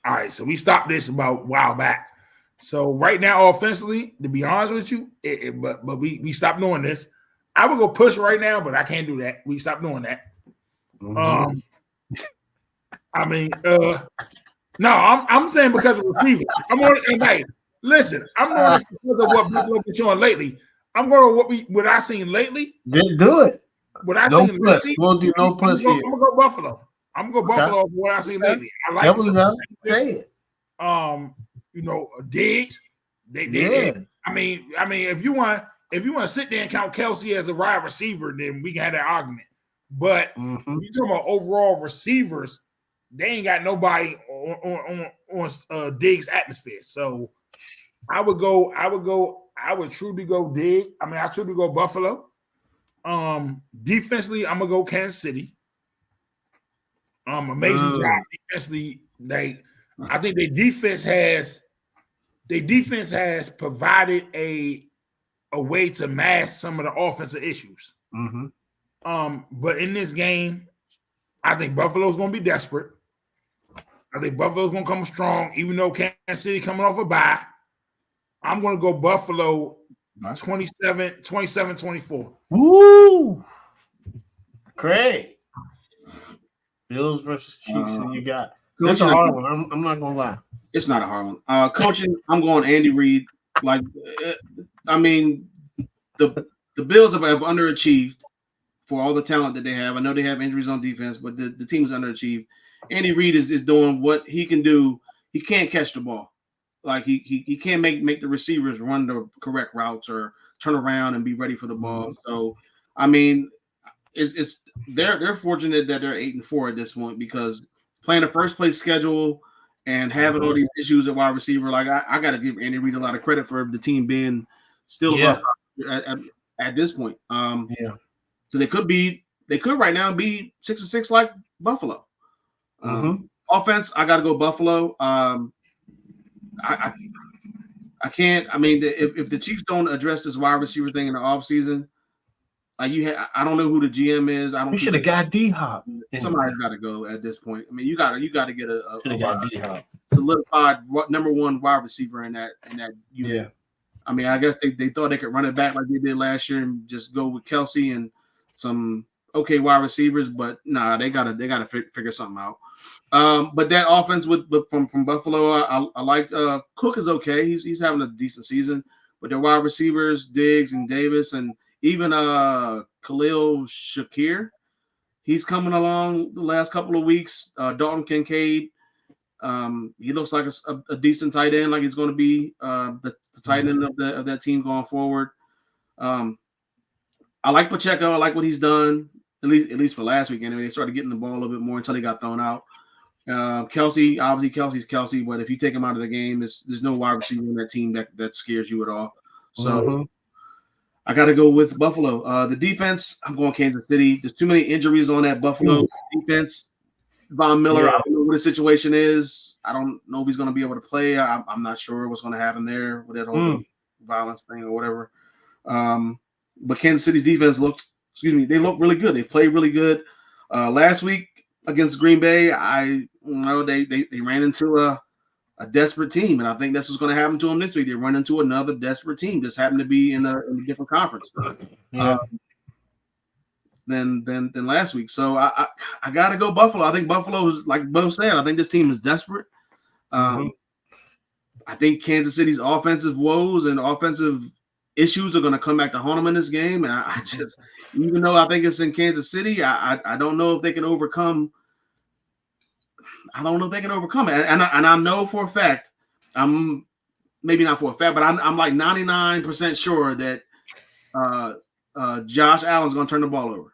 right. So we stopped this about a while back. So right now, offensively, to be honest with you, but we stopped doing this. I would go push right now, but I can't do that. We stopped doing that. I mean, no, I'm saying because of receivers. I'm on it. Listen, I'm on it because of what people have been showing lately. I'm going to what I seen lately. Then do it. What I seen lately. We'll do no push here. I'm gonna go Buffalo. I'm gonna go Buffalo for what I seen lately. I like say it. Diggs. They I mean, if you want to sit there and count Kelsey as a wide receiver, then we can have that argument. But you talking about overall receivers, they ain't got nobody on Diggs' atmosphere. So I would truly go Diggs. I mean, I truly go Buffalo. Defensively, I'm gonna go Kansas City. Amazing job defensively. I think their defense has provided a way to mask some of the offensive issues. But in this game, I think Buffalo's gonna be desperate. I think Buffalo's gonna come strong, even though Kansas City coming off a bye. I'm gonna go Buffalo 27-24. Woo! Great. Bills versus Chiefs. Who you got? That's a hard one. I'm not gonna lie. It's not a hard one. Coaching, I'm going Andy Reid. I mean, the Bills have underachieved for all the talent that they have. I know they have injuries on defense, but the team is underachieved. Andy Reid is doing what he can do. He can't catch the ball. Like he can't make the receivers run the correct routes or turn around and be ready for the ball. So I mean, they're fortunate that they're 8-4 at this point because playing a first place schedule and having all these issues at wide receiver, like I got to give Andy Reid a lot of credit for the team being still up at this point. So they could right now be 6-6 like Buffalo. Offense, I got to go Buffalo. I I can't. I mean, if the Chiefs don't address this wide receiver thing in the offseason, I don't know who the GM is. I don't. You should have got D-Hop. Somebody's got to go at this point. I mean, you got to get a D-Hop. solidified number one wide receiver in that unit. Yeah. I mean, I guess they thought they could run it back like they did last year and just go with Kelsey and some okay wide receivers, but nah, they gotta figure something out. But that offense from Buffalo, I like. Cook is okay. He's having a decent season, but their wide receivers, Diggs and Davis, and even Khalil Shakir, he's coming along the last couple of weeks. Dalton Kincaid. He looks like a decent tight end, like he's going to be the tight end of that team going forward. I like Pacheco. I like what he's done, at least for last week. Anyway, they started getting the ball a little bit more until he got thrown out. Kelsey, obviously Kelsey's Kelsey, but if you take him out of the game, there's no wide receiver in that team that scares you at all. So I got to go with Buffalo. The defense, I'm going Kansas City. There's too many injuries on that Buffalo defense. Von Miller, I don't know what the situation is. I don't know if he's going to be able to play. I'm not sure what's going to happen there with that whole violence thing or whatever. But Kansas City's defense they look really good. They played really good. Last week against Green Bay, they ran into a desperate team, and I think that's what's going to happen to them this week. They run into another desperate team. Just happened to be in a different conference. Than last week. So I got to go Buffalo. I think Buffalo is, like Bo said, I think this team is desperate. I think Kansas City's offensive woes and offensive issues are going to come back to haunt them in this game. And I just, even though I think it's in Kansas City, I don't know if they can overcome. I don't know if they can overcome it. And I know for a fact, I'm maybe not for a fact, but I'm like 99% sure that Josh Allen's going to turn the ball over.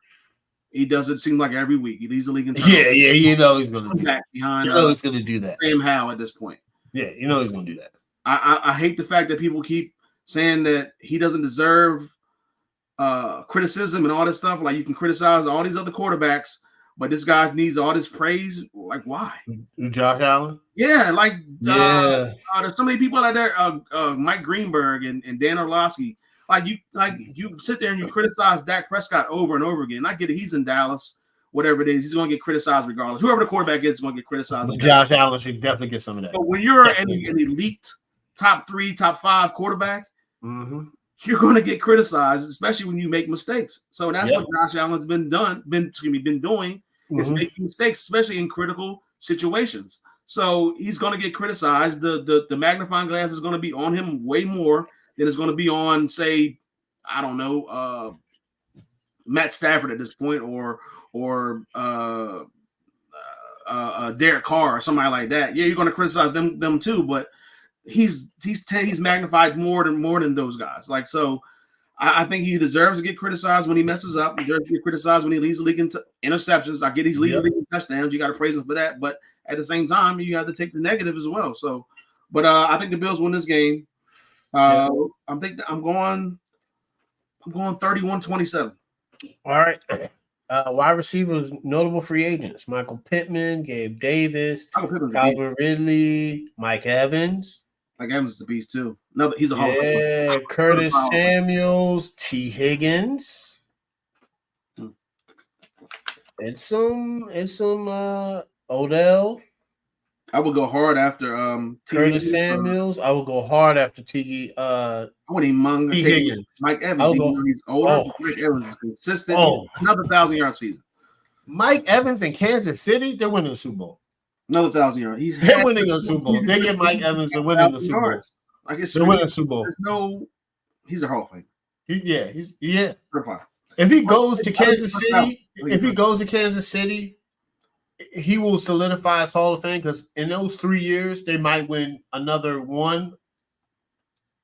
He does it seem like every week. He leads the league in turnovers. Yeah, you know he's going to do back behind. You know he's going to do that. Sam Howell at this point. Yeah, you know he's going to do that. I hate the fact that people keep saying that he doesn't deserve criticism and all this stuff. Like, you can criticize all these other quarterbacks, but this guy needs all this praise. Like, why? Josh Allen? Yeah, like there's so many people out there. Mike Greenberg and Dan Orlovsky. You sit there and you criticize Dak Prescott over and over again. I get it. He's in Dallas, whatever it is. He's going to get criticized regardless. Whoever the quarterback is going to get criticized. Josh Allen should definitely get some of that. But when you're an elite top 3, top 5 quarterback, you're going to get criticized, especially when you make mistakes. So that's what Josh Allen's been doing is making mistakes, especially in critical situations. So he's going to get criticized. The magnifying glass is going to be on him way more than it's going to be on, say, I don't know, Matt Stafford at this point, or Derek Carr or somebody like that. Yeah, you're going to criticize them too, but he's magnified more than those guys. Like, so I think he deserves to get criticized when he messes up. He deserves to get criticized when he leads the league in interceptions. I get he's leading the league in touchdowns. You got to praise him for that, but at the same time, you have to take the negative as well. So, but I think the Bills win this game. I'm going 31-27. All right. Wide receivers, notable free agents: Michael Pittman, Gabe Davis, Calvin Ridley, Mike Evans. Mike Evans is a beast too. He's a Hall of Famer. Curtis Samuels, T. Higgins, and some Odell. I would go hard after Curtis Samuels. I would go hard after T. I wouldn't even T. Higgins. Mike Evans. He's older. Mike Evans is consistent. Another 1,000-yard season. Mike Evans in Kansas City, they're winning the Super Bowl. Another 1,000-yard. They're winning the Super Bowl. They get Mike Evans to winning the Super Bowl. They're winning the Super Bowl. He's a Hall of Fame. He's If he goes to Kansas City, he will solidify his Hall of Fame, because in those 3 years, they might win another 1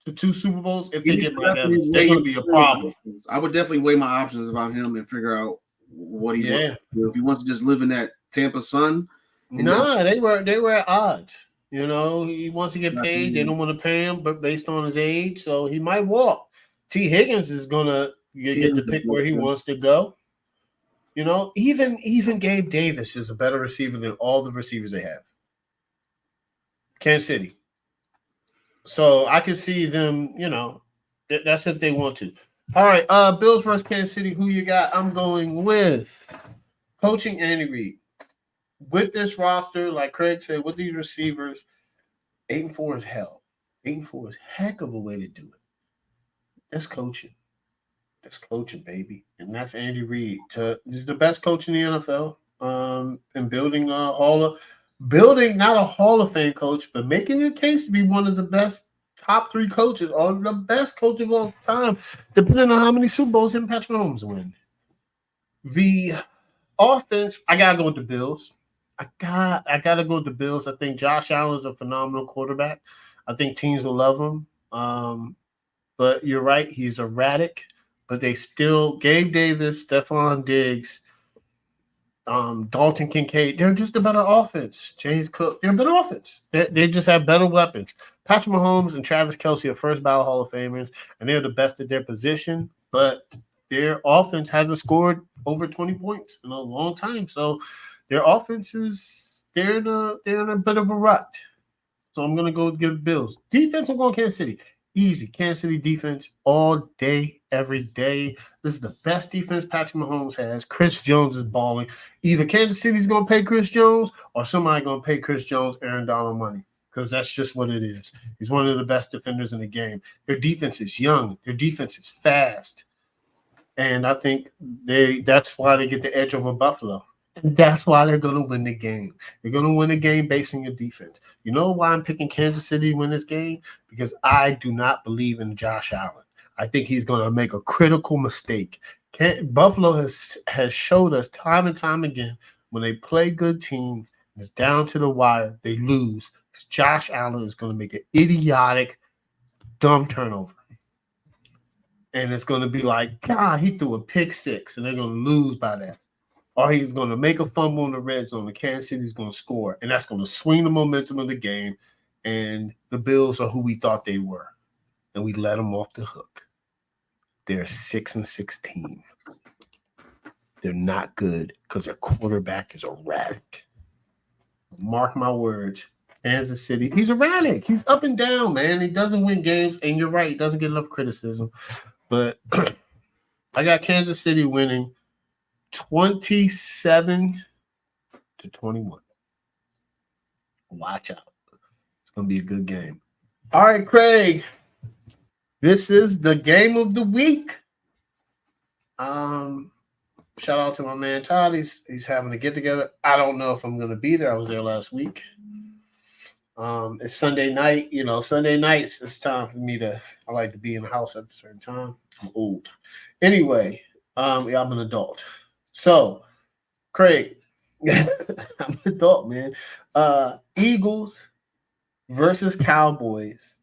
to 2 Super Bowls. If they get Mike Evans, they're going to be a problem. I would definitely weigh my options if I'm him and figure out what he wants to do. If he wants to just live in that Tampa sun. They were at odds. You know, he wants to get paid. They don't want to pay him, but based on his age, so he might walk. T. Higgins is going to get to pick where he wants to go. You know, even Gabe Davis is a better receiver than all the receivers they have. Kansas City. So I can see them, that's if they want to. All right, Bills versus Kansas City. Who you got? I'm going with coaching Andy Reid. With this roster, like Craig said, with these receivers, 8-4 is hell. 8-4 is heck of a way to do it. That's coaching. That's coaching, baby. And that's Andy Reid. He's the best coach in the NFL. And building not a Hall of Fame coach, but making a case to be one of the best top 3 coaches or the best coach of all time, depending on how many Super Bowls him and Patrick Mahomes win. The offense, I gotta go with the Bills. I gotta go with the Bills. I think Josh Allen is a phenomenal quarterback. I think teams will love him. But you're right, he's erratic. But they still, Gabe Davis, Stephon Diggs, Dalton Kincaid, they're just a better offense. James Cook, they're a better offense. They just have better weapons. Patrick Mahomes and Travis Kelce are first ballot Hall of Famers, and they're the best at their position. But their offense hasn't scored over 20 points in a long time. So their offense they're in a bit of a rut. So I'm gonna go give Bills. Defense, I'm going Kansas City. Easy. Kansas City defense all day, every day. This is the best defense Patrick Mahomes has. Chris Jones is balling. Either Kansas City's going to pay Chris Jones or somebody going to pay Chris Jones Aaron Donald money because that's just what it is. He's one of the best defenders in the game. Their defense is young. Their defense is fast. And I think that's why they get the edge over Buffalo. And that's why they're going to win the game. They're going to win the game based on your defense. You know why I'm picking Kansas City to win this game? Because I do not believe in Josh Allen. I think he's going to make a critical mistake. Buffalo has showed us time and time again when they play good teams, and it's down to the wire, they lose. Josh Allen is going to make an idiotic, dumb turnover. And it's going to be like, God, he threw a pick 6, and they're going to lose by that. Or he's going to make a fumble in the red zone. The Kansas City's going to score, and that's going to swing the momentum of the game. And the Bills are who we thought they were, and we let them off the hook. They're a 6-6 team. They're not good because their quarterback is erratic. Mark my words, Kansas City. He's erratic. He's up and down, man. He doesn't win games, and you're right. He doesn't get enough criticism. But I got Kansas City winning 27-21. Watch out. It's going to be a good game. All right, Craig. This is the game of the week. Shout out to my man Todd. He's having a get-together. I don't know if I'm going to be there. I was there last week. It's Sunday night. Sunday nights, it's time for me I like to be in the house at a certain time. I'm old. Anyway, I'm an adult. So, Craig, I'm an adult, man. Eagles versus Cowboys.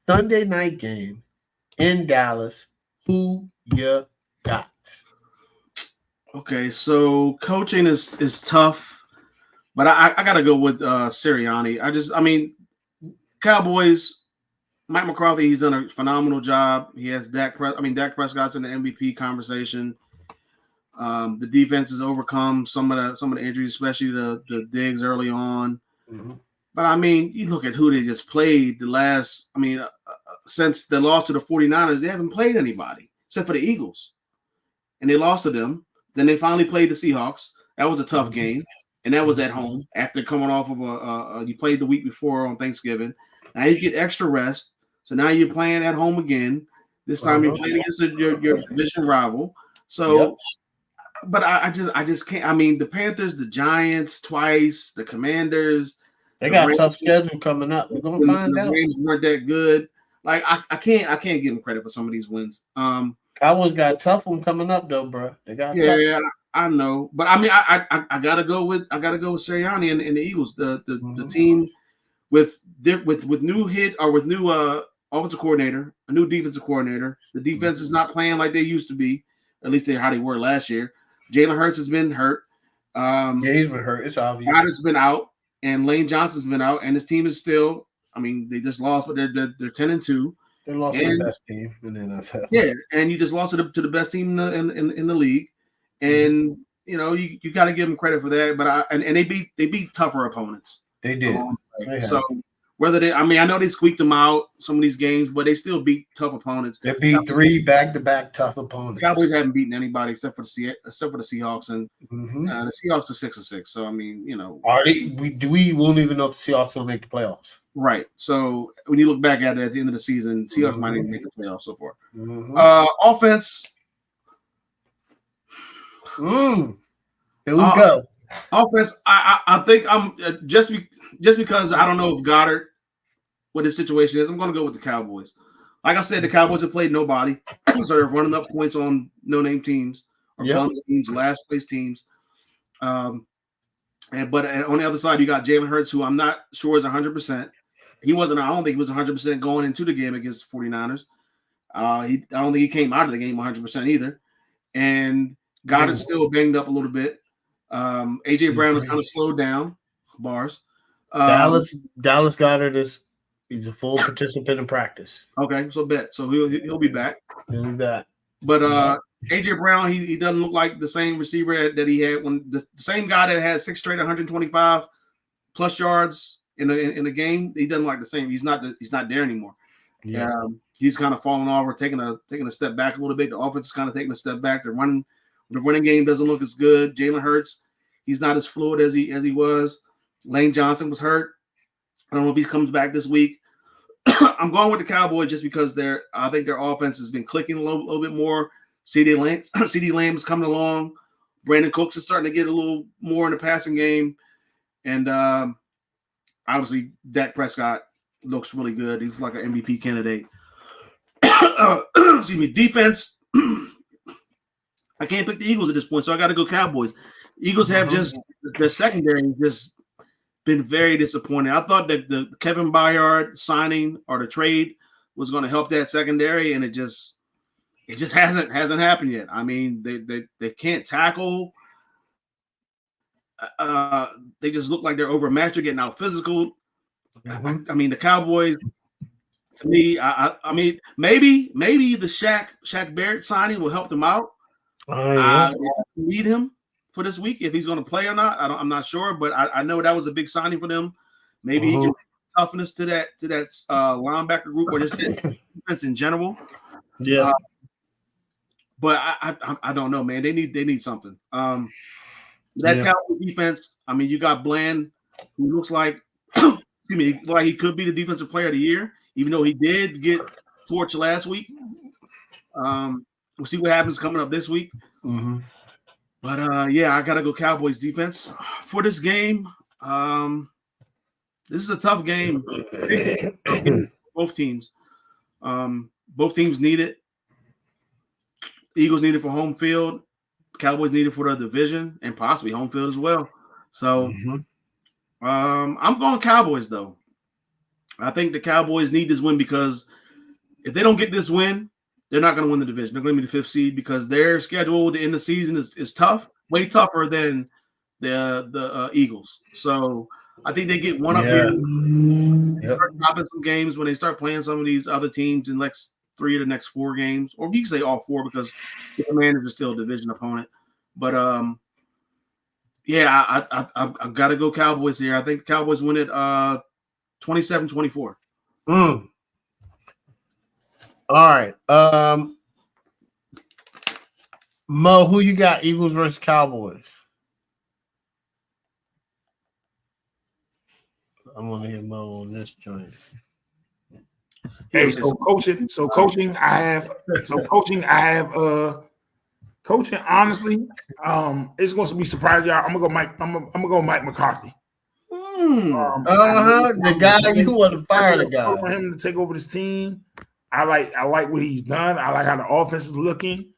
Sunday night game in Dallas. Who you got? Okay, so coaching is tough, but I got to go with Sirianni. Cowboys, Mike McCarthy, he's done a phenomenal job. He has Dak Prescott's in the MVP conversation. The defense has overcome some of the injuries, especially the Diggs early on. Mm-hmm. But you look at who they just played since the loss to the 49ers, they haven't played anybody except for the Eagles. And they lost to them. Then they finally played the Seahawks. That was a tough game. And that was at home after coming off of you played the week before on Thanksgiving. Now you get extra rest. So now you're playing at home again. This time you're playing against your division rival. So, but I just can't. The Panthers, the Giants twice, the Commanders. They got a tough schedule coming up. We're gonna find out. The Rams weren't that good. I can't give them credit for some of these wins. Cowboys got a tough one coming up though, bro. They got I know, but I gotta go with Sirianni and the Eagles, the team with new offensive coordinator, a new defensive coordinator. The defense is not playing like they used to be. At least how they were last year. Jalen Hurts has been hurt. He's been hurt. It's obvious. Rodgers been out, and Lane Johnson's been out, and his team is still. They just lost, but they're 10-2. They lost to the best team in the NFL. Yeah, and you just lost to the best team in the league, and you got to give them credit for that. But they beat tougher opponents. They did. Whether they, I mean, I know they squeaked them out some of these games, but they still beat tough opponents. They beat 3 back-to-back tough opponents. Cowboys haven't beaten anybody except for the Seahawks, and the Seahawks are 6-6. So I mean, we won't even know if the Seahawks will make the playoffs. Right. So when you look back at it at the end of the season, Seahawks might even make the playoffs so far. Offense. Here we go. Offense. I think I'm just because I don't know if Goddard, what his situation is, I'm going to go with the Cowboys. Like I said, the Cowboys have played nobody, so they're running up points on no-name teams or teams, last place teams. But on the other side, you got Jalen Hurts, who I'm not sure is 100%. He wasn't. I don't think he was 100% going into the game against the 49ers. I don't think he came out of the game 100% either. And Goddard's still banged up a little bit. AJ Brown is kind of slowed down. Bars. Dallas Goddard he's a full participant in practice. Okay, so bet. So he'll be back. He'll be back. But AJ Brown, he doesn't look like the same receiver that he had when the same guy that had 6 straight 125 plus yards in a game. He doesn't like the same. He's not there anymore. Yeah. He's kind of falling off or taking a step back a little bit. The offense is kind of taking a step back. The running game doesn't look as good. Jalen Hurts, he's not as fluid as he was. Lane Johnson was hurt. I don't know if he comes back this week. I'm going with the Cowboys just because I think their offense has been clicking a little bit more. CD Lamb is coming along. Brandon Cooks is starting to get a little more in the passing game. And obviously, Dak Prescott looks really good. He's like an MVP candidate. Excuse me. Defense. I can't pick the Eagles at this point, so I got to go Cowboys. Eagles have just their secondary just been very disappointing. I thought that the Kevin Byard signing or the trade was going to help that secondary, and it just hasn't happened yet. I mean, they can't tackle. They just look like they're overmatched. They're getting out physical. I mean, the Cowboys. To me, I mean, maybe the Shaq Barrett signing will help them out. Need him for this week if he's going to play or not. I'm not sure, but I know that was a big signing for them. Maybe he can bring toughness to that linebacker group or just defense in general. Yeah, but I don't know, man. They need something. Cowboy defense. I mean, you got Bland, who looks like like he could be the defensive player of the year, even though he did get torched last week. We'll see what happens coming up this week. But I gotta go Cowboys defense for this game. This is a tough game. Both teams. Both teams need it. Eagles need it for home field. Cowboys need it for the division and possibly home field as well. So I'm going Cowboys though. I think the Cowboys need this win because if they don't get this win, they're not going to win the division. They're going to be the 5th seed because their schedule to end the season is tough, way tougher than the Eagles. So I think they get one up here. Start dropping some games when they start playing some of these other teams in next 3 of the next 4 games, or you can say all 4 because the Commanders are still a division opponent. But I've got to go Cowboys here. I think the Cowboys win it 27-24. All right. Mo, who you got? Eagles versus Cowboys. I'm gonna hear Mo on this joint. Hey, coaching. I have coaching. Honestly, it's going to be surprising y'all. I'm gonna go Mike McCarthy. The guy you want to fire the guy for him to take over this team. I like what he's done. I like how the offense is looking.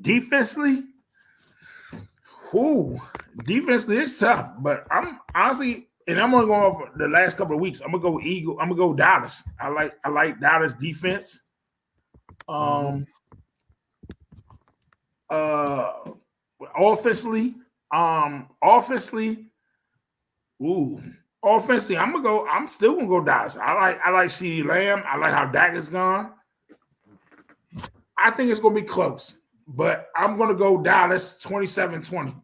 Defensively, it's tough. But I'm honestly, and I'm gonna go off the last couple of weeks. I'm gonna go Eagle. I'm gonna go Dallas. I like Dallas defense. Offensively, I'm still gonna go Dallas. I like CeeDee Lamb. I like how Dak is gone. I think it's gonna be close, but I'm gonna go Dallas 27-20.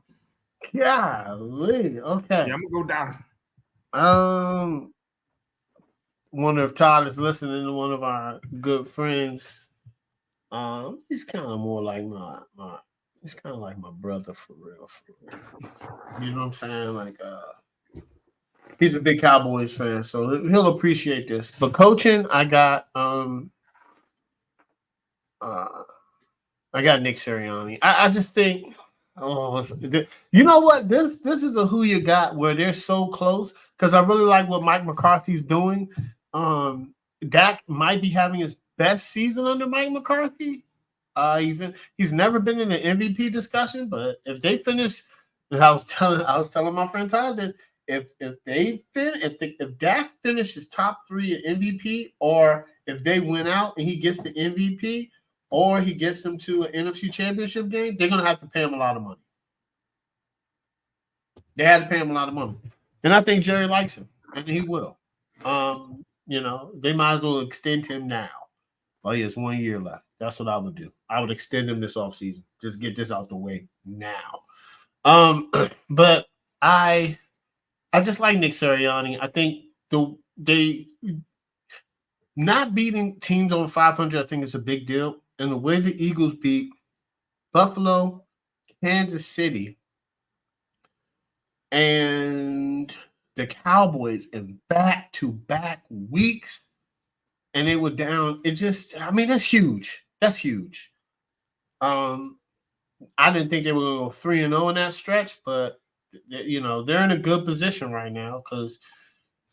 Golly, okay. Yeah, I'm gonna go Dallas. Wonder if Todd is listening to one of our good friends. He's kind of more like he's kind of like my brother for real. You know what I'm saying? Like, he's a big Cowboys fan, so he'll appreciate this. But coaching, I got Nick Sirianni. I just think, you know what? This is a who you got where they're so close, because I really like what Mike McCarthy's doing. Dak might be having his best season under Mike McCarthy. He's never been in an MVP discussion, but if they finish, I was telling my friend Todd this. If Dak finishes top 3 at MVP, or if they win out and he gets the MVP, or he gets them to an NFC Championship game, they're gonna have to pay him a lot of money. They had to pay him a lot of money, and I think Jerry likes him, and he will. They might as well extend him now. Oh, he has 1 year left. That's what I would do. I would extend him this offseason. Just get this out the way now. But I just like Nick Sirianni. I think they not beating teams over 500, I think, is a big deal. And the way the Eagles beat Buffalo, Kansas City, and the Cowboys in back-to-back weeks, and they were down. That's huge. That's huge. I didn't think they were going to go 3-0 in that stretch, but they're in a good position right now because,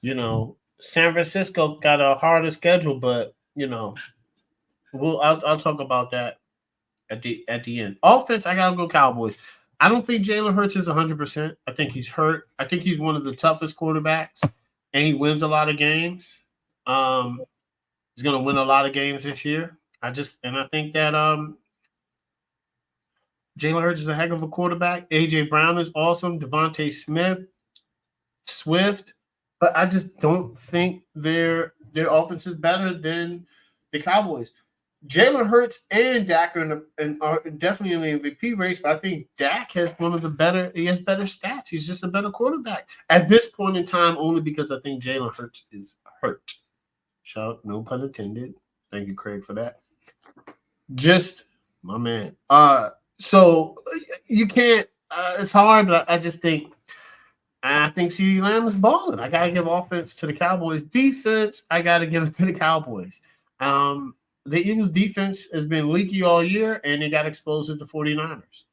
San Francisco got a harder schedule, but I'll talk about that at the end. Offense, I gotta go Cowboys. I don't think Jalen Hurts is 100%. I think he's hurt. I think he's one of the toughest quarterbacks, and he wins a lot of games. He's gonna win a lot of games this year. I think that Jalen Hurts is a heck of a quarterback. AJ Brown is awesome. Devontae Swift, but I just don't think their offense is better than the Cowboys. Jalen Hurts and Dak are definitely in the MVP race, but I think Dak has he has better stats. He's just a better quarterback at this point in time, only because I think Jalen Hurts is hurt. Shout, no pun intended. Thank you, Craig, for that. Just my man. So you can't. It's hard, but I just think. I think CeeDee Lamb is balling. I gotta give offense to the Cowboys. Defense, I gotta give it to the Cowboys. The Eagles' defense has been leaky all year, and they got exposed to the 49ers.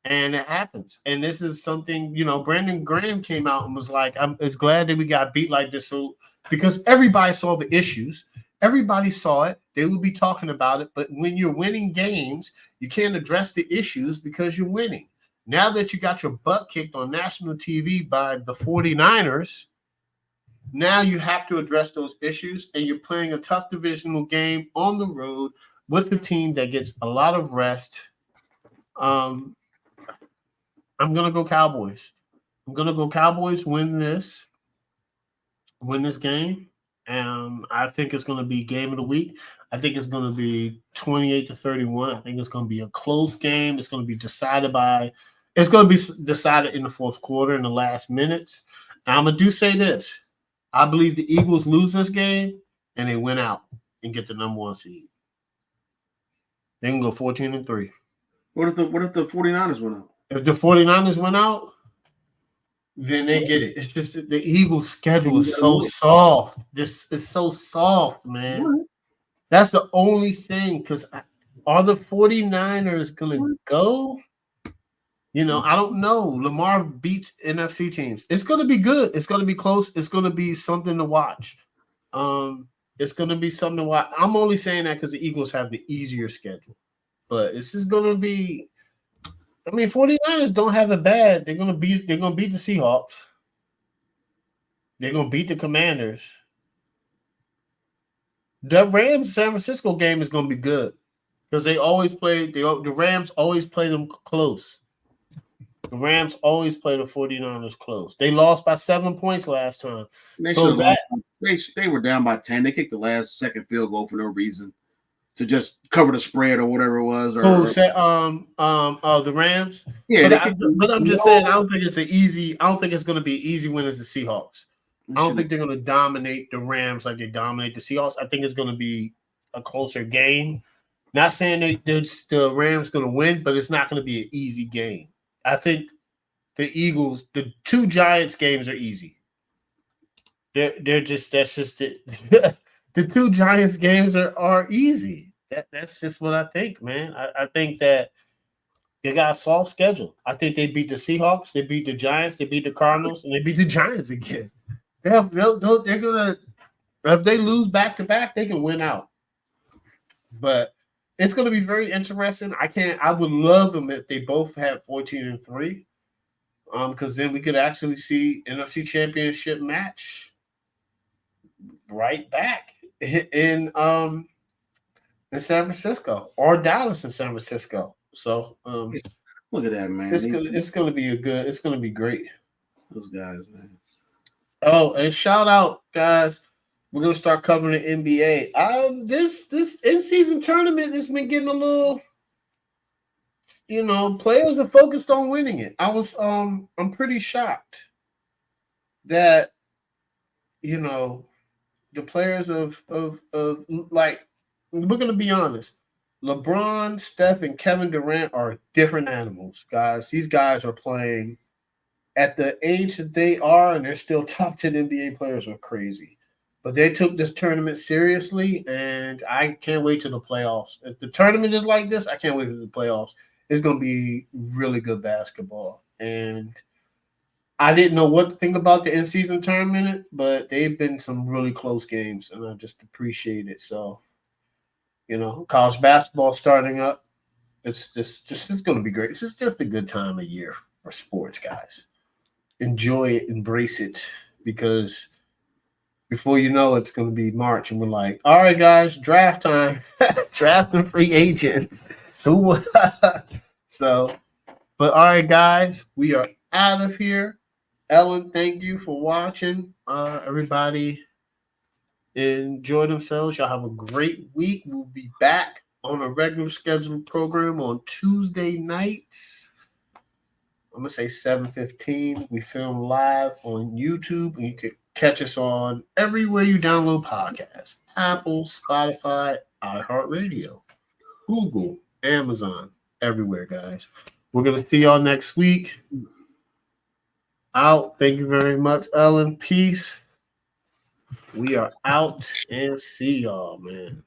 And it happens. And this is something, Brandon Graham came out and was like, I'm glad that we got beat like this. So, because everybody saw the issues. Everybody saw it. They would be talking about it. But when you're winning games, you can't address the issues because you're winning. Now that you got your butt kicked on national TV by the 49ers, now you have to address those issues, and you're playing a tough divisional game on the road with the team that gets a lot of rest. I'm going to go Cowboys. I'm going to go Cowboys win this game. I think it's going to be game of the week. I think it's going to be 28-31. I think it's going to be a close game. It's going to be decided in the fourth quarter in the last minutes. Now, I'm going to say this. I believe the Eagles lose this game, and they win out and get the number 1 seed. They can go 14-3. What if the 49ers went out? If the 49ers went out, then they get it. It's just the Eagles' schedule is so soft. This is so soft, man. What? That's the only thing, because are the 49ers going to go? I don't know. Lamar beats NFC teams. It's going to be good. It's going to be close. It's going to be something to watch. It's going to be something to watch. I'm only saying that because the Eagles have the easier schedule. But this is going to be – 49ers don't have it bad. They're going to beat the Seahawks. They're going to beat the Commanders. The Rams-San Francisco game is going to be good because they always play – the Rams always play them close. The Rams always play the 49ers close. They lost by 7 points last time. They were down by 10. They kicked the second field goal for no reason to just cover the spread or whatever it was. The Rams. Yeah, but I'm just saying I don't think it's going to be an easy win as the Seahawks. I don't think they're going to dominate the Rams like they dominate the Seahawks. I think it's going to be a closer game. Not saying the Rams going to win, but it's not going to be an easy game. I think the Eagles, the 2 Giants games are easy. They're just that's just it. The 2 Giants games are easy. That's just what I think, man. I think that they got a soft schedule. I think they beat the Seahawks, they beat the Giants, they beat the Cardinals, and they beat the Giants again. They're gonna, if they lose back to back, they can win out. But it's gonna be very interesting. I would love them if they both had 14-3. Because then we could actually see NFC Championship match right back in San Francisco or Dallas in San Francisco. So look at that, man. It's gonna be great. Those guys, man. Oh, and shout out, guys. We're gonna start covering the NBA. This in-season tournament has been getting a little, players are focused on winning it. I'm pretty shocked that, the players of like, we're gonna be honest. LeBron, Steph, and Kevin Durant are different animals, guys. These guys are playing at the age that they are, and they're still top 10 NBA players are crazy. But they took this tournament seriously, and I can't wait to the playoffs. If the tournament is like this, I can't wait to the playoffs. It's going to be really good basketball. And I didn't know what to think about the in-season tournament, but they've been some really close games, and I just appreciate it. So, college basketball starting up. It's going to be great. It's just a good time of year for sports, guys. Enjoy it, embrace it, because before you know it's going to be March, and we're like, all right, guys, draft time, drafting free agents. So, but all right, guys, we are out of here. Ellen, thank you for watching. Everybody enjoy themselves. Y'all have a great week. We'll be back on a regular scheduled program on Tuesday nights. I'm going to say 7:15. We film live on YouTube, and you can catch us on everywhere you download podcasts. Apple, Spotify, iHeartRadio, Google, Amazon, everywhere, guys. We're going to see y'all next week. Out. Thank you very much, Ellen. Peace. We are out, and see y'all, man.